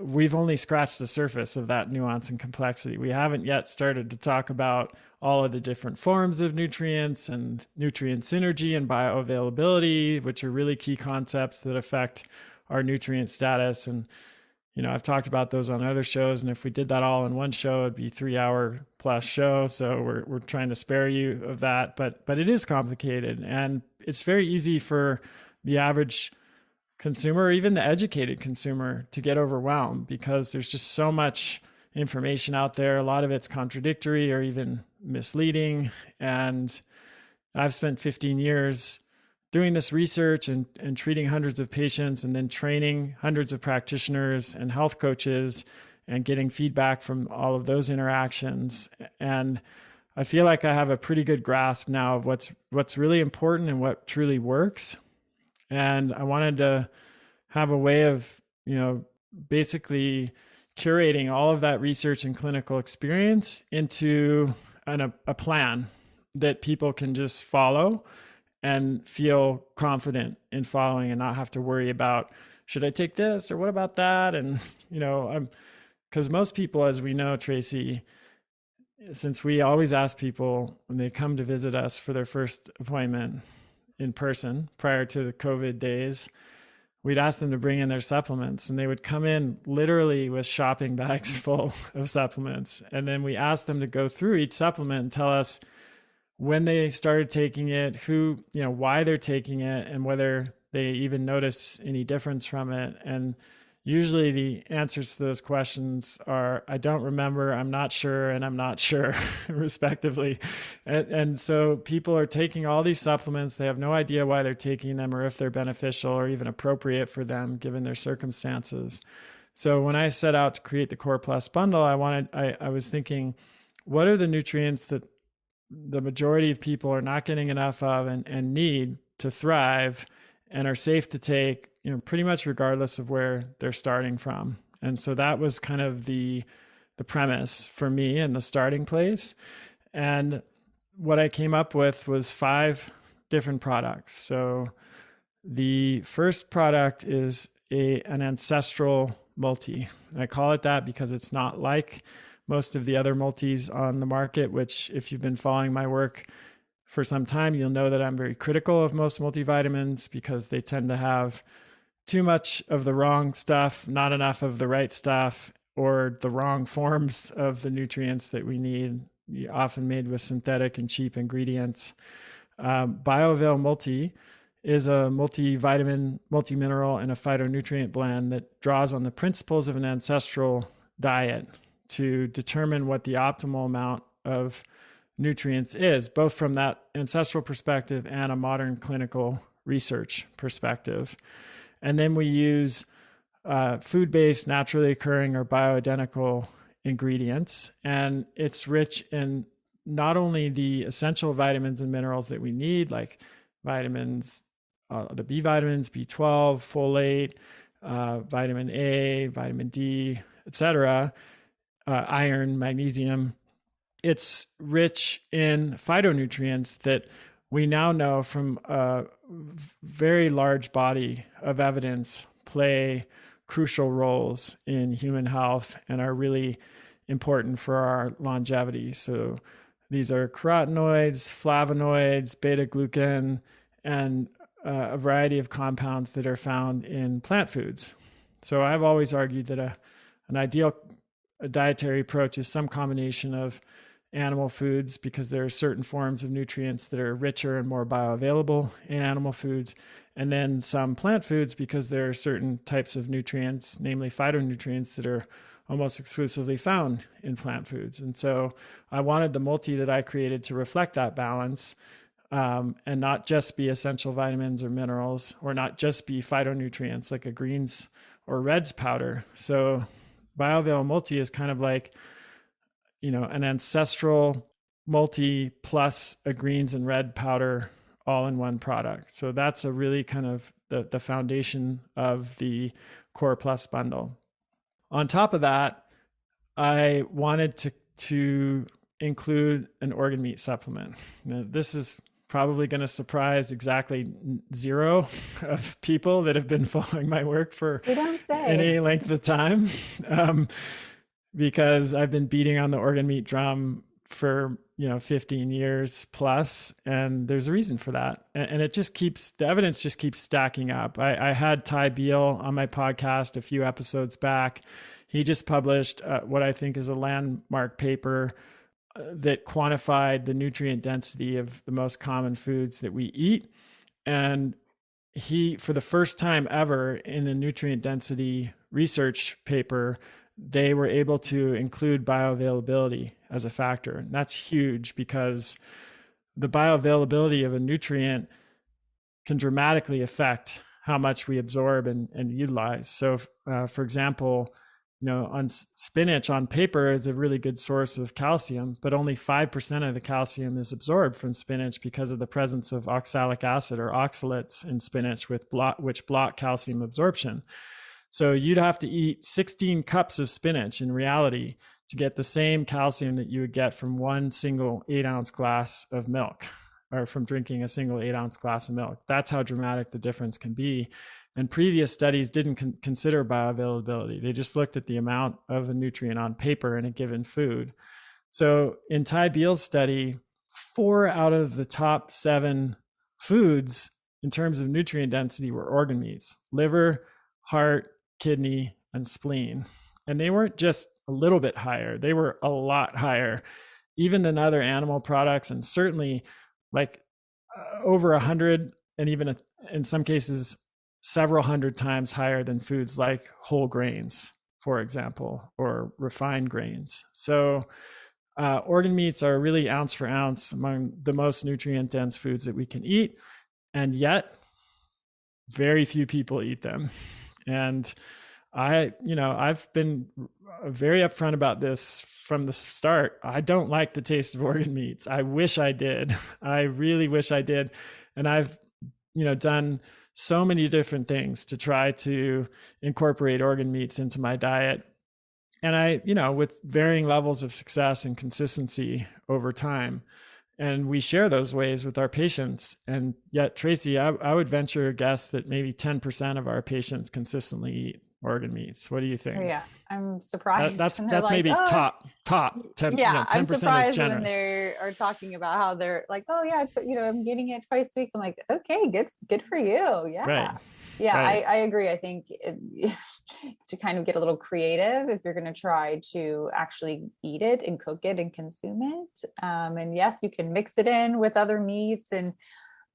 we've only scratched the surface of that nuance and complexity. We haven't yet started to talk about all of the different forms of nutrients and nutrient synergy and bioavailability, which are really key concepts that affect our nutrient status. And, I've talked about those on other shows. And if we did that all in one show, it'd be 3 hour plus show. So we're trying to spare you of that. But it is complicated, and it's very easy for the average consumer or even the educated consumer to get overwhelmed because there's just so much information out there. A lot of it's contradictory or even misleading. And I've spent 15 years doing this research and treating hundreds of patients, and then training hundreds of practitioners and health coaches and getting feedback from all of those interactions. And I feel like I have a pretty good grasp now of what's really important and what truly works. And I wanted to have a way of, basically curating all of that research and clinical experience into a plan that people can just follow and feel confident in following, and not have to worry about, should I take this or what about that? And, because most people, as we know, Tracy, since we always ask people when they come to visit us for their first appointment in person prior to the COVID days, we'd ask them to bring in their supplements, and they would come in literally with shopping bags full of supplements. And then we asked them to go through each supplement and tell us when they started taking it, why they're taking it, and whether they even notice any difference from it. And usually the answers to those questions are, I don't remember, I'm not sure, and I'm not sure, respectively. And so people are taking all these supplements. They have no idea why they're taking them or if they're beneficial or even appropriate for them given their circumstances. So when I set out to create the Core Plus bundle, I was thinking, what are the nutrients that the majority of people are not getting enough of and need to thrive and are safe to take, pretty much regardless of where they're starting from. And so that was kind of the premise for me and the starting place. And what I came up with was 5 different products. So the first product is an ancestral multi. I call it that because it's not like most of the other multis on the market, which, if you've been following my work for some time, you'll know that I'm very critical of most multivitamins because they tend to have too much of the wrong stuff, not enough of the right stuff, or the wrong forms of the nutrients that we need, often made with synthetic and cheap ingredients. BioAvail Multi is a multivitamin, multimineral, and a phytonutrient blend that draws on the principles of an ancestral diet to determine what the optimal amount of nutrients is, both from that ancestral perspective and a modern clinical research perspective. And then we use food-based, naturally occurring, or bioidentical ingredients. And it's rich in not only the essential vitamins and minerals that we need, like vitamins, the B vitamins, B12, folate, vitamin A, vitamin D, etc., iron, magnesium. It's rich in phytonutrients that we now know from a very large body of evidence play crucial roles in human health and are really important for our longevity. So these are carotenoids, flavonoids, beta-glucan, and a variety of compounds that are found in plant foods. So I've always argued that an ideal dietary approach is some combination of animal foods, because there are certain forms of nutrients that are richer and more bioavailable in animal foods, and then some plant foods because there are certain types of nutrients, namely phytonutrients, that are almost exclusively found in plant foods. And so I wanted the multi that I created to reflect that balance, and not just be essential vitamins or minerals, or not just be phytonutrients like a greens or reds powder. So BioAvail Multi is kind of like, an ancestral multi plus a greens and red powder all in one product. So that's a really kind of the foundation of the Core Plus bundle. On top of that, I wanted to include an organ meat supplement. Now, this is probably going to surprise exactly zero of people that have been following my work for You don't say. any length of time, because I've been beating on the organ meat drum for 15 years plus, and there's a reason for that. And it just keeps, the evidence just keeps stacking up. I had Ty Beal on my podcast a few episodes back. He just published what I think is a landmark paper that quantified the nutrient density of the most common foods that we eat. And he, for the first time ever in a nutrient density research paper, they were able to include bioavailability as a factor. And that's huge, because the bioavailability of a nutrient can dramatically affect how much we absorb and utilize. So, for example, on spinach on paper is a really good source of calcium, but only 5% of the calcium is absorbed from spinach because of the presence of oxalic acid or oxalates in spinach, which block calcium absorption. So you'd have to eat 16 cups of spinach in reality to get the same calcium that you would get from one single 8-ounce glass of milk, or from drinking a single 8-ounce glass of milk. That's how dramatic the difference can be. And previous studies didn't consider bioavailability. They just looked at the amount of a nutrient on paper in a given food. So in Ty Beal's study, 4 out of the top 7 foods in terms of nutrient density were organ meats: liver, heart, kidney, and spleen. And they weren't just a little bit higher, they were a lot higher, even than other animal products, and certainly like over 100, and even in some cases several hundred times higher than foods like whole grains, for example, or refined grains. So organ meats are really ounce for ounce among the most nutrient dense foods that we can eat, and yet very few people eat them. And I've been very upfront about this from the start. I don't like the taste of organ meats. I wish I did. I really wish I did. And I've, done so many different things to try to incorporate organ meats into my diet. And I, with varying levels of success and consistency over time. And we share those ways with our patients. And yet, Tracy, I would venture a guess that maybe 10% of our patients consistently eat organ meats. What do you think? Oh, yeah, I'm surprised. That's like, maybe top 10. Yeah, 10% I'm surprised is generous. when they are talking about how they're like, oh yeah, I'm getting it twice a week. I'm like, okay, good for you. Yeah. Right. Yeah, right. I agree. I think to kind of get a little creative, if you're going to try to actually eat it and cook it and consume it. And yes, you can mix it in with other meats,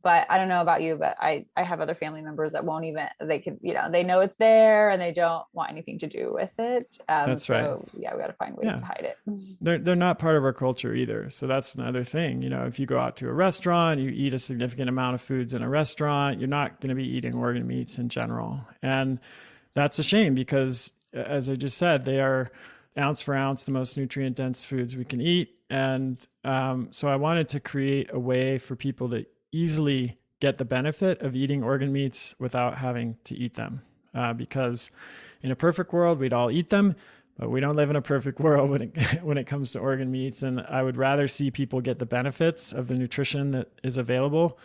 but I don't know about you, but I have other family members that won't even, they could, they know it's there and they don't want anything to do with it. That's right. Yeah, we got to find ways to hide it. They're not part of our culture either. So that's another thing. If you go out to a restaurant, you eat a significant amount of foods in a restaurant, you're not going to be eating organ meats in general. And that's a shame, because as I just said, they are ounce for ounce the most nutrient dense foods we can eat. And so I wanted to create a way for people to easily get the benefit of eating organ meats without having to eat them. Because in a perfect world, we'd all eat them, but we don't live in a perfect world when it comes to organ meats. And I would rather see people get the benefits of the nutrition that is available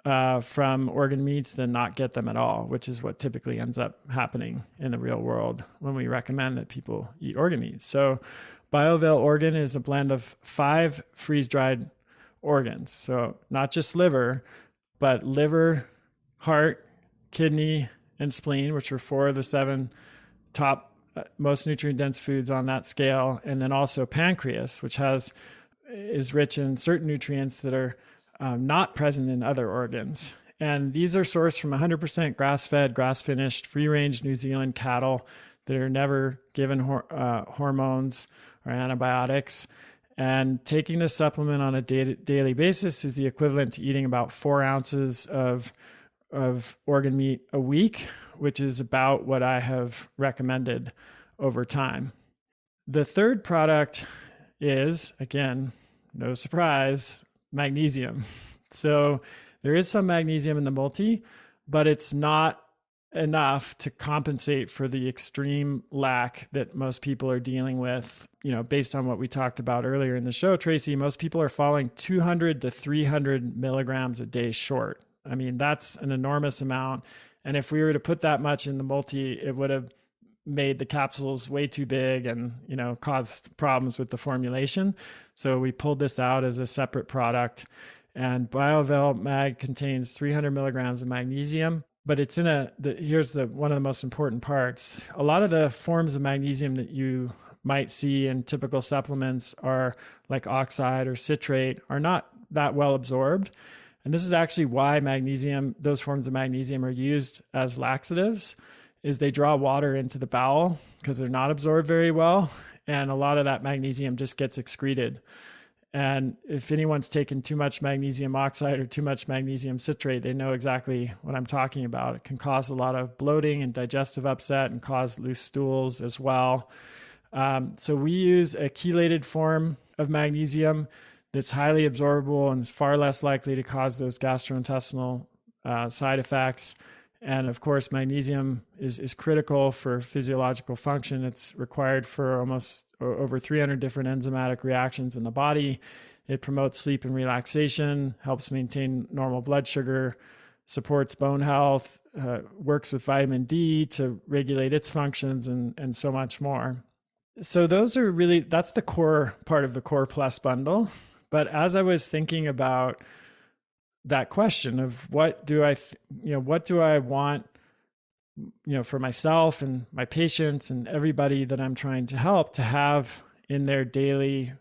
from organ meats than not get them at all, which is what typically ends up happening in the real world when we recommend that people eat organ meats. So BioAvail Organ is a blend of 5 freeze-dried organs. So not just liver, but liver, heart, kidney, and spleen, which are 4 of the 7 top most nutrient dense foods on that scale. And then also pancreas, which is rich in certain nutrients that are not present in other organs. And these are sourced from 100% grass-fed, grass-finished, free-range New Zealand cattle that are never given hormones or antibiotics. And taking this supplement on a daily basis is the equivalent to eating about 4 ounces of organ meat a week, which is about what I have recommended over time. The third product is, again, no surprise, magnesium. So there is some magnesium in the multi, but it's not enough to compensate for the extreme lack that most people are dealing with. Based on what we talked about earlier in the show, Tracy, most people are falling 200 to 300 milligrams a day short. I mean, that's an enormous amount. And if we were to put that much in the multi, it would have made the capsules way too big and, caused problems with the formulation. So we pulled this out as a separate product. And BioVel Mag contains 300 milligrams of magnesium, but it's in here's one of the most important parts. A lot of the forms of magnesium that you might see in typical supplements are like oxide or citrate, are not that well absorbed. And this is actually why those forms of magnesium are used as laxatives, is they draw water into the bowel because they're not absorbed very well. And a lot of that magnesium just gets excreted. And if anyone's taken too much magnesium oxide or too much magnesium citrate, they know exactly what I'm talking about. It can cause a lot of bloating and digestive upset and cause loose stools as well. So we use a chelated form of magnesium that's highly absorbable and is far less likely to cause those gastrointestinal side effects. And of course, magnesium is critical for physiological function. It's required for almost over 300 different enzymatic reactions in the body. It promotes sleep and relaxation, helps maintain normal blood sugar, supports bone health, works with vitamin D to regulate its functions, and so much more. So that's the core part of the Core Plus bundle. But as I was thinking about that question of what do I want, for myself and my patients and everybody that I'm trying to help to have in their daily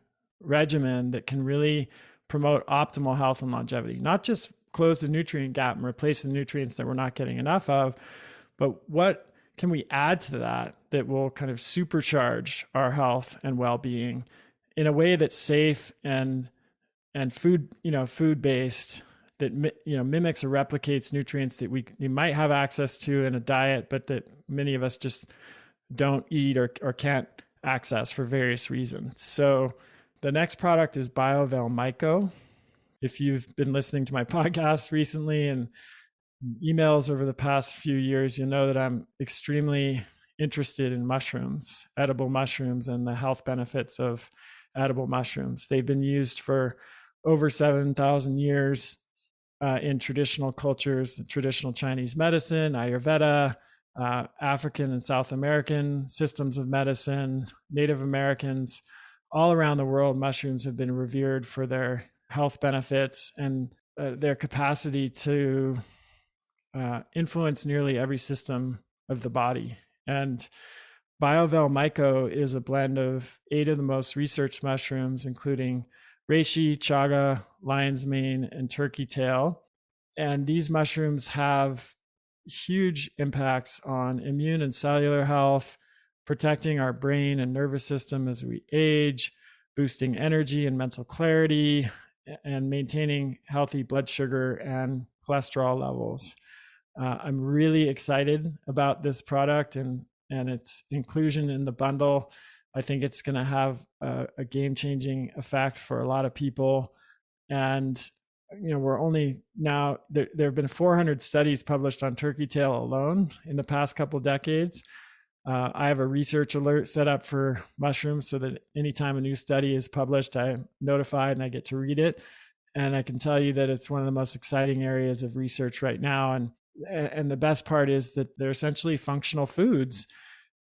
regimen that can really promote optimal health and longevity, not just close the nutrient gap and replace the nutrients that we're not getting enough of, but what can we add to that will kind of supercharge our health and well-being in a way that's safe and food based, that mimics or replicates nutrients that we might have access to in a diet, but that many of us just don't eat or can't access for various reasons. So the next product is BioVel Myco. If you've been listening to my podcast recently and emails over the past few years, you'll know that I'm extremely interested in mushrooms, edible mushrooms, and the health benefits of edible mushrooms. They've been used for over 7,000 years in traditional cultures, traditional Chinese medicine, Ayurveda, African and South American systems of medicine, Native Americans, all around the world. Mushrooms have been revered for their health benefits and their capacity to influence nearly every system of the body. And BioVel Myco is a blend of 8 of the most researched mushrooms, including reishi, chaga, lion's mane, and turkey tail. And these mushrooms have huge impacts on immune and cellular health, protecting our brain and nervous system as we age, boosting energy and mental clarity, and maintaining healthy blood sugar and cholesterol levels. I'm really excited about this product and its inclusion in the bundle. I think it's going to have a game-changing effect for a lot of people. And we're only now, there have been 400 studies published on turkey tail alone in the past couple decades. I have a research alert set up for mushrooms so that anytime a new study is published, I'm notified and I get to read it. And I can tell you that it's one of the most exciting areas of research right now. And the best part is that they're essentially functional foods.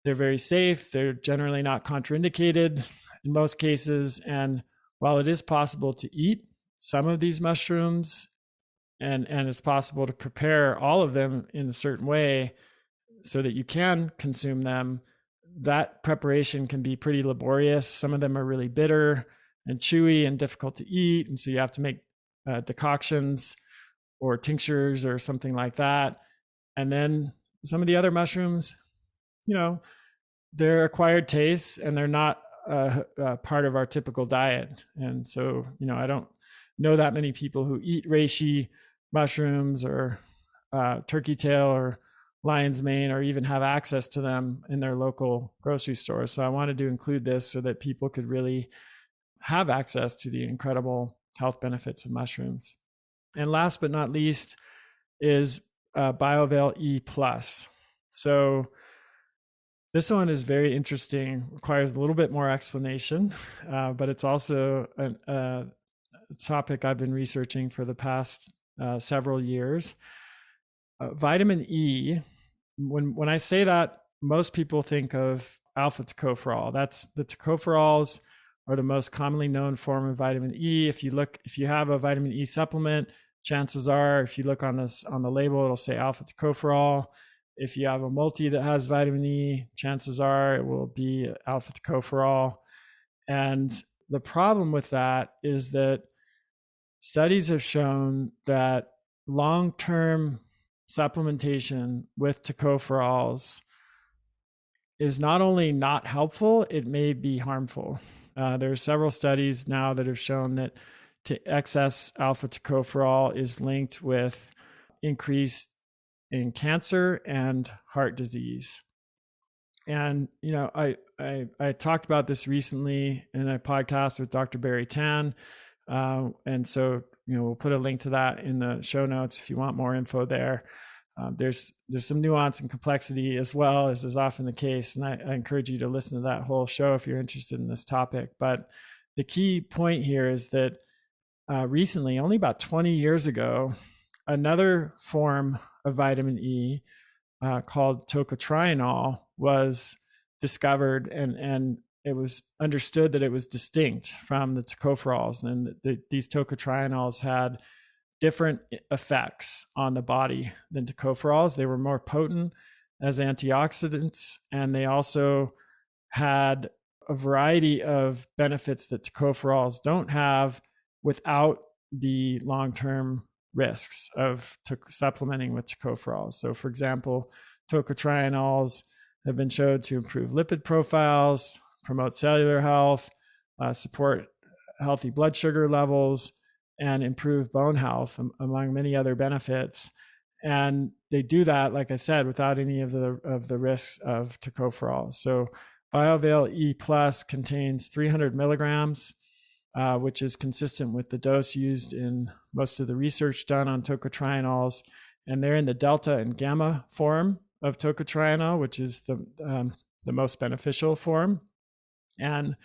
They're very safe. They're generally not contraindicated in most cases. And while it is possible to eat some of these mushrooms, and it's possible to prepare all of them in a certain way so that you can consume them, that preparation can be pretty laborious. Some of them are really bitter and chewy and difficult to eat. And so you have to make decoctions or tinctures or something like that. And then some of the other mushrooms, they're acquired tastes and they're not part of our typical diet. And so, I don't know that many people who eat reishi mushrooms or turkey tail or lion's mane or even have access to them in their local grocery store. So I wanted to include this so that people could really have access to the incredible health benefits of mushrooms. And last but not least is BioVail E Plus. So this one is very interesting, requires a little bit more explanation, but it's also a topic I've been researching for the past several years. Vitamin E, when I say that, most people think of alpha tocopherol. That's the tocopherols are the most commonly known form of vitamin E. If you have a vitamin E supplement, chances are, if you look on the label, it'll say alpha tocopherol. If you have a multi that has vitamin E, chances are it will be alpha tocopherol. And the problem with that is that studies have shown that long-term supplementation with tocopherols is not only not helpful, it may be harmful. There are several studies now that have shown that excess alpha tocopherol is linked with increase in cancer and heart disease. And I talked about this recently in a podcast with Dr. Barry Tan, and so we'll put a link to that in the show notes if you want more info there. There's some nuance and complexity as well, as is often the case, and I encourage you to listen to that whole show if you're interested in this topic. But the key point here is that recently, only about 20 years ago, another form of vitamin E called tocotrienol was discovered, and it was understood that it was distinct from the tocopherols, and these tocotrienols had different effects on the body than tocopherols. They were more potent as antioxidants, and they also had a variety of benefits that tocopherols don't have without the long-term risks of supplementing with tocopherols. So, for example, tocotrienols have been shown to improve lipid profiles, promote cellular health, support healthy blood sugar levels, and improve bone health, among many other benefits. And they do that, like I said, without any of the risks of tocopherols. So BioVail E Plus contains 300 milligrams, which is consistent with the dose used in most of the research done on tocotrienols. And they're in the delta and gamma form of tocotrienol, which is the most beneficial form. And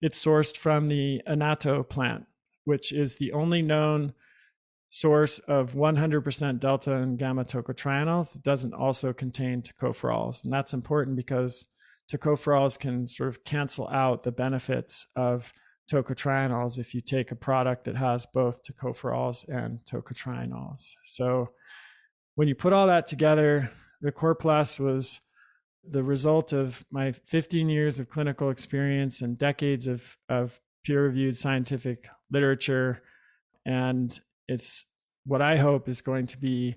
it's sourced from the annatto plant, which is the only known source of 100% delta and gamma tocotrienols. It doesn't also contain tocopherols. And that's important because tocopherols can sort of cancel out the benefits of tocotrienols if you take a product that has both tocopherols and tocotrienols. So when you put all that together, the Core Plus was the result of my 15 years of clinical experience and decades of peer-reviewed scientific literature. And it's what I hope is going to be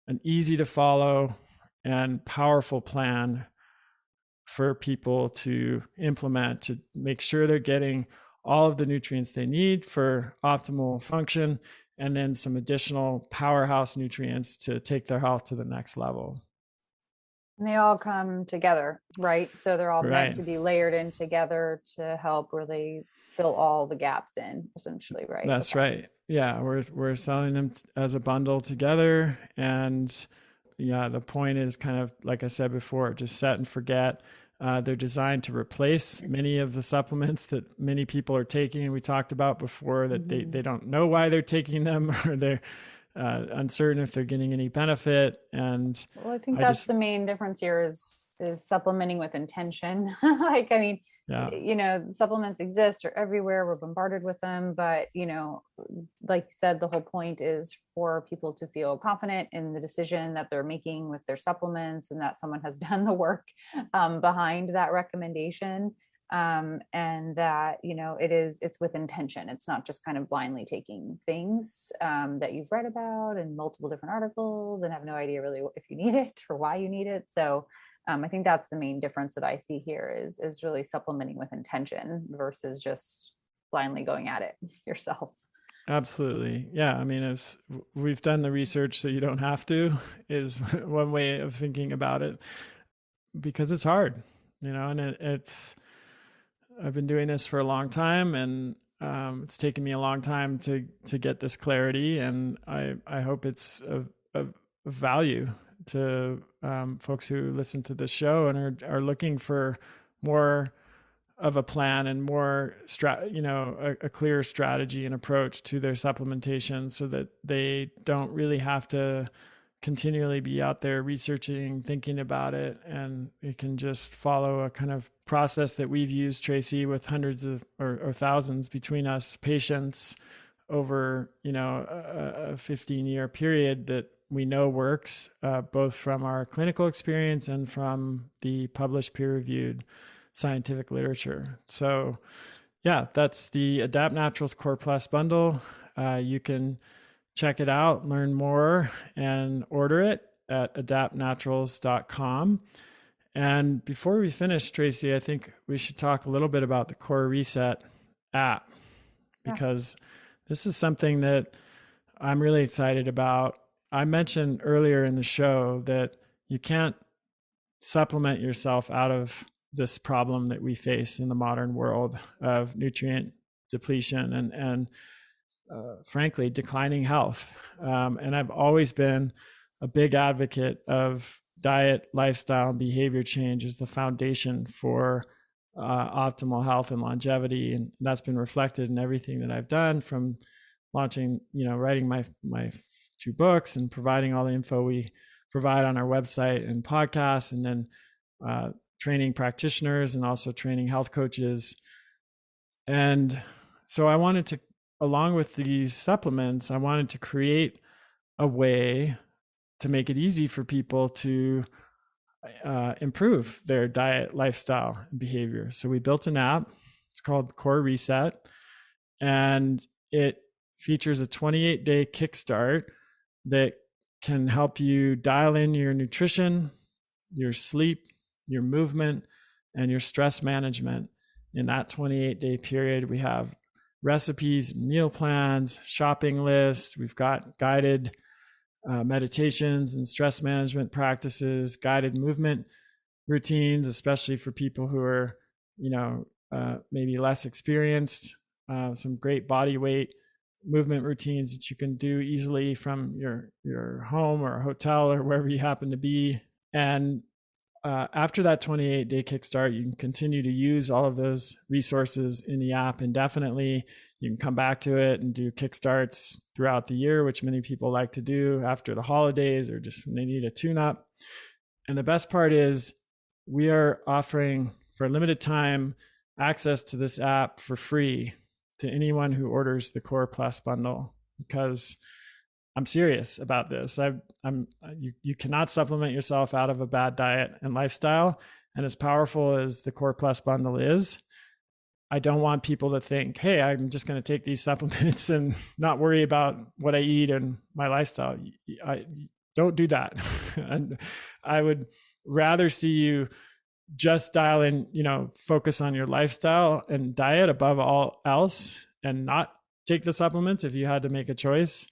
an easy to follow and powerful plan for people to implement to make sure they're getting all of the nutrients they need for optimal function, and then some additional powerhouse nutrients to take their health to the next level. And they all come together, right? So they're all meant to be layered in together to help really fill all the gaps in, essentially, right? That's right. Yeah, we're selling them as a bundle together, and yeah, the point is kind of like I said before, just set and forget. They're designed to replace many of the supplements that many people are taking, and we talked about before that they don't know why they're taking them, or they're uncertain if they're getting any benefit. And well, I think that's the main difference here is supplementing with intention. Like, I mean, supplements exist, they're everywhere, we're bombarded with them, but like you said, the whole point is for people to feel confident in the decision that they're making with their supplements, and that someone has done the work behind that recommendation, and that it's with intention. It's not just kind of blindly taking things that you've read about in multiple different articles and have no idea really if you need it or why you need it. So I think that's the main difference that I see here is really supplementing with intention versus just blindly going at it yourself. Absolutely. Yeah. I mean, we've done the research so you don't have to, is one way of thinking about it, because it's hard, and I've been doing this for a long time, and it's taken me a long time to get this clarity. And I hope it's value to folks who listen to the show and are looking for more of a plan and more a clear strategy and approach to their supplementation, so that they don't really have to continually be out there researching, thinking about it, and it can just follow a kind of process that we've used, Tracy, with hundreds of or thousands between us patients over a 15-year period that we know works, both from our clinical experience and from the published peer-reviewed scientific literature. So yeah, that's the Adapt Naturals Core Plus bundle. You can check it out, learn more, and order it at adaptnaturals.com. And before we finish, Tracy, I think we should talk a little bit about the Core Reset app, because this is something that I'm really excited about. I mentioned earlier in the show that you can't supplement yourself out of this problem that we face in the modern world of nutrient depletion and frankly, declining health. And I've always been a big advocate of diet, lifestyle, and behavior change as the foundation for optimal health and longevity. And that's been reflected in everything that I've done, from launching, writing my 2 books and providing all the info we provide on our website and podcasts, and then training practitioners and also training health coaches. And so I wanted to, along with these supplements, I wanted to create a way to make it easy for people to improve their diet, lifestyle, and behavior. So we built an app. It's called Core Reset, and it features a 28-day kickstart that can help you dial in your nutrition, your sleep, your movement, and your stress management. In that 28-day period, we have recipes, meal plans, shopping lists. We've got guided meditations and stress management practices, guided movement routines, especially for people who are, maybe less experienced, some great body weight movement routines that you can do easily from your home or hotel or wherever you happen to be. And after that 28-day kickstart, you can continue to use all of those resources in the app indefinitely. You can come back to it and do kickstarts throughout the year, which many people like to do after the holidays or just when they need a tune-up. And the best part is we are offering, for a limited time, access to this app for free to anyone who orders the Core Plus bundle, because I'm serious about this. You cannot supplement yourself out of a bad diet and lifestyle. And as powerful as the Core Plus bundle is, I don't want people to think, hey, I'm just going to take these supplements and not worry about what I eat and my lifestyle. I don't do that. And I would rather see you just dial in, focus on your lifestyle and diet above all else, and not take the supplements if you had to make a choice.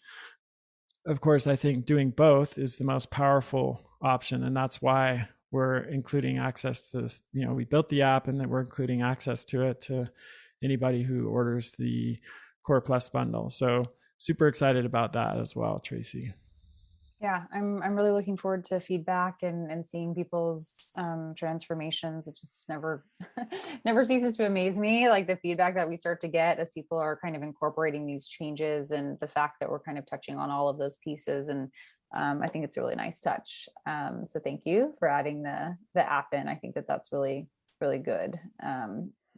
Of course, I think doing both is the most powerful option. And that's why we're including access to this. We built the app, and then we're including access to it to anybody who orders the Core Plus bundle. So super excited about that as well, Tracy. Yeah, I'm really looking forward to feedback and seeing people's transformations. It just never ceases to amaze me, like the feedback that we start to get as people are kind of incorporating these changes, and the fact that we're kind of touching on all of those pieces. And I think it's a really nice touch. So thank you for adding the app in. I think that's really, really good.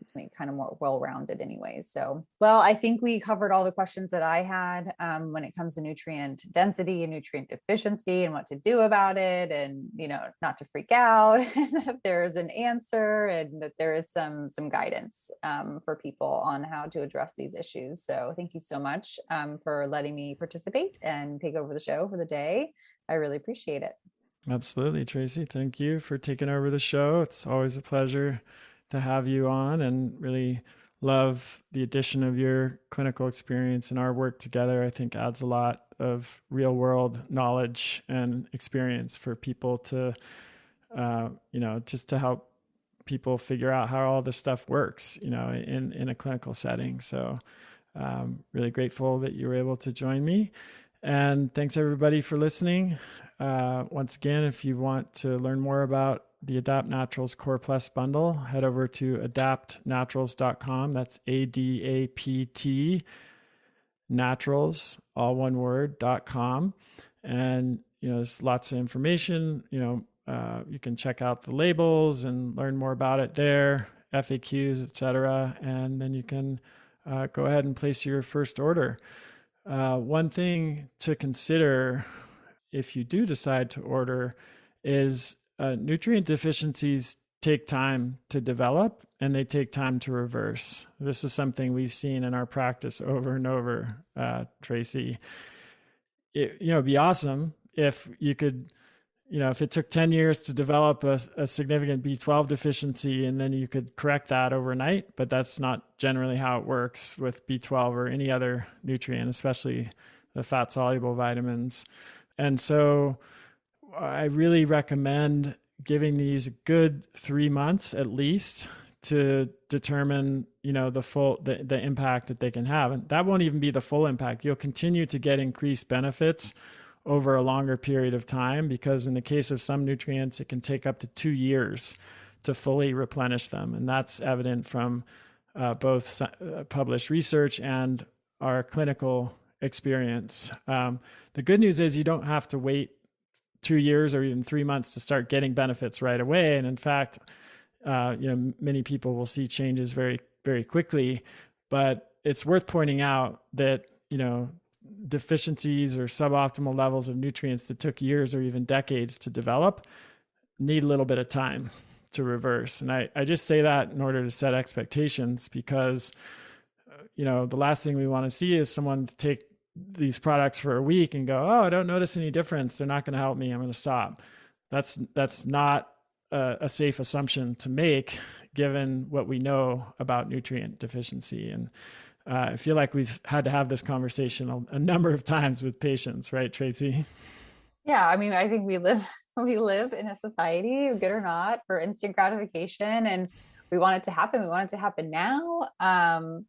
To make kind of more well-rounded anyways. So, well, I think we covered all the questions that I had when it comes to nutrient density and nutrient deficiency and what to do about it, and, not to freak out, and that there's an answer, and that there is some guidance for people on how to address these issues. So thank you so much for letting me participate and take over the show for the day. I really appreciate it. Absolutely, Tracy. Thank you for taking over the show. It's always a pleasure to have you on, and really love the addition of your clinical experience, and our work together, I think, adds a lot of real world knowledge and experience for people to, just to help people figure out how all this stuff works, in a clinical setting. So really grateful that you were able to join me. And thanks everybody for listening. Once again, if you want to learn more about the Adapt Naturals Core Plus bundle, head over to adaptnaturals.com. That's ADAPT naturals, all one word, .com. And, there's lots of information. You can check out the labels and learn more about it there, FAQs, etc. And then you can go ahead and place your first order. One thing to consider if you do decide to order is nutrient deficiencies take time to develop and they take time to reverse. This is something we've seen in our practice over and over, Tracy. It'd be awesome if you could, if it took 10 years to develop a significant B12 deficiency and then you could correct that overnight, but that's not generally how it works with B12 or any other nutrient, especially the fat soluble vitamins. And so I really recommend giving these a good 3 months at least to determine, the impact that they can have. And that won't even be the full impact. You'll continue to get increased benefits over a longer period of time, because in the case of some nutrients, it can take up to 2 years to fully replenish them. And that's evident from both published research and our clinical experience. The good news is you don't have to wait 2 years or even 3 months to start getting benefits right away. And in fact, many people will see changes very, very quickly, but it's worth pointing out that, deficiencies or suboptimal levels of nutrients that took years or even decades to develop need a little bit of time to reverse. And I just say that in order to set expectations, because, the last thing we want to see is someone take these products for a week and go, oh, I don't notice any difference. They're not going to help me. I'm going to stop. That's not a safe assumption to make given what we know about nutrient deficiency. And I feel like we've had to have this conversation a number of times with patients, right, Tracy? Yeah, I mean, I think we live in a society, good or not, for instant gratification, and we want it to happen. We want it to happen now.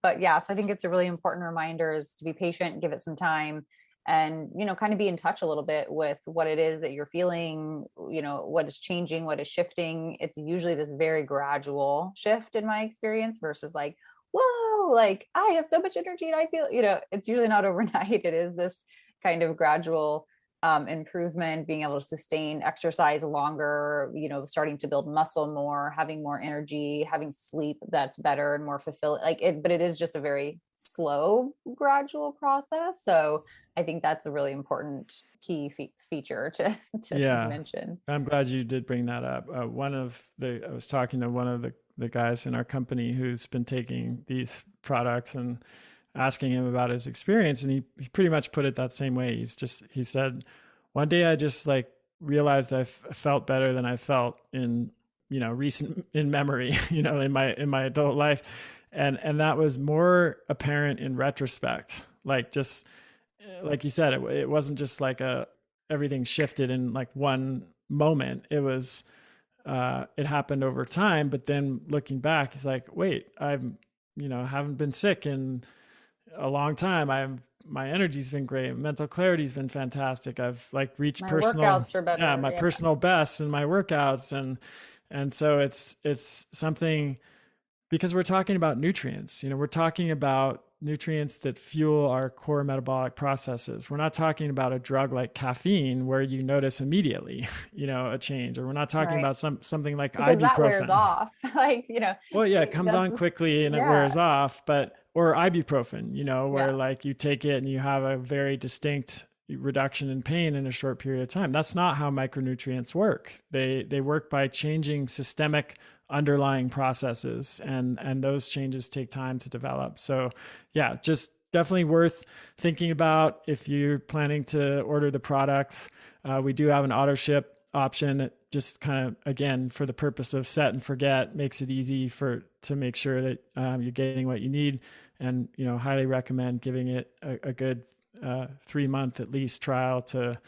But yeah, so I think it's a really important reminder is to be patient, give it some time, and, kind of be in touch a little bit with what it is that you're feeling, what is changing, what is shifting. It's usually this very gradual shift in my experience versus like, whoa, like I have so much energy and I feel, it's usually not overnight. It is this kind of gradual improvement, being able to sustain exercise longer, starting to build muscle more, having more energy, having sleep that's better and more fulfilling, but it is just a very slow, gradual process. So I think that's a really important key feature to mention. I'm glad you did bring that up. I was talking to one of the guys in our company who's been taking these products and asking him about his experience. And he pretty much put it that same way. He said, one day I just realized I felt better than I felt in memory, in my adult life. And that was more apparent in retrospect. Like you said, it wasn't just everything shifted in one moment. It was, it happened over time, but then looking back, it's like, wait, I'm, haven't been sick in a long time. My energy's been great. Mental clarity's been fantastic. I've reached my workouts are better. My personal best in my workouts. And so it's something, because we're talking about nutrients, we're talking about nutrients that fuel our core metabolic processes. We're not talking about a drug like caffeine where you notice immediately, a change, or we're not talking about something like because ibuprofen. That wears off. Well, yeah, it comes on quickly and it wears off, or ibuprofen, where you take it and you have a very distinct reduction in pain in a short period of time. That's not how micronutrients work. They work by changing systemic underlying processes, and those changes take time to develop. So yeah, just definitely worth thinking about if you're planning to order the products. We do have an auto ship option that just kind of, again, for the purpose of set and forget, makes it easy to make sure that you're getting what you need. And, highly recommend giving it a good 3 month at least trial to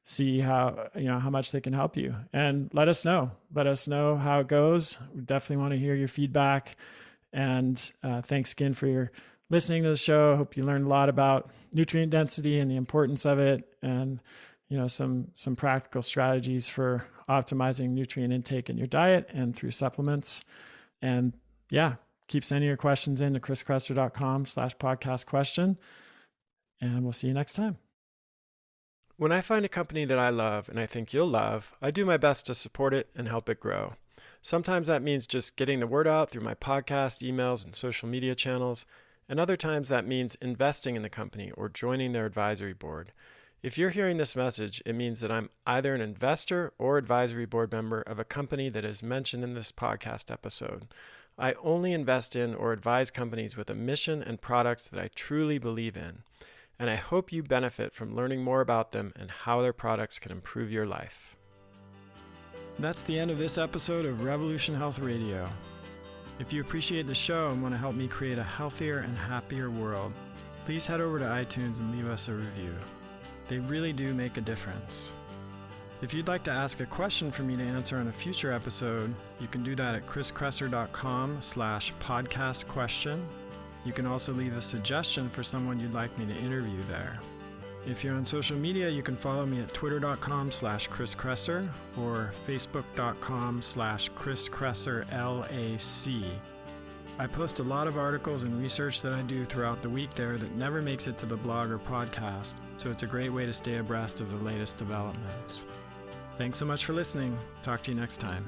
see how much they can help you, and let us know how it goes. We definitely want to hear your feedback. And thanks again for your listening to the show. I hope you learned a lot about nutrient density and the importance of it, and some practical strategies for optimizing nutrient intake in your diet and through supplements. And yeah, keep sending your questions in to chriskresser.com/podcast question, and we'll see you next time. When I find a company that I love and I think you'll love, I do my best to support it and help it grow. Sometimes that means just getting the word out through my podcast, emails, and social media channels, and other times that means investing in the company or joining their advisory board. If you're hearing this message, it means that I'm either an investor or advisory board member of a company that is mentioned in this podcast episode. I only invest in or advise companies with a mission and products that I truly believe in, and I hope you benefit from learning more about them and how their products can improve your life. That's the end of this episode of Revolution Health Radio. If you appreciate the show and want to help me create a healthier and happier world, please head over to iTunes and leave us a review. They really do make a difference. If you'd like to ask a question for me to answer on a future episode, you can do that at chriskresser.com/podcast question. You can also leave a suggestion for someone you'd like me to interview there. If you're on social media, you can follow me at twitter.com/chriskresser or facebook.com/chriskresserlac. I post a lot of articles and research that I do throughout the week there that never makes it to the blog or podcast, so it's a great way to stay abreast of the latest developments. Thanks so much for listening. Talk to you next time.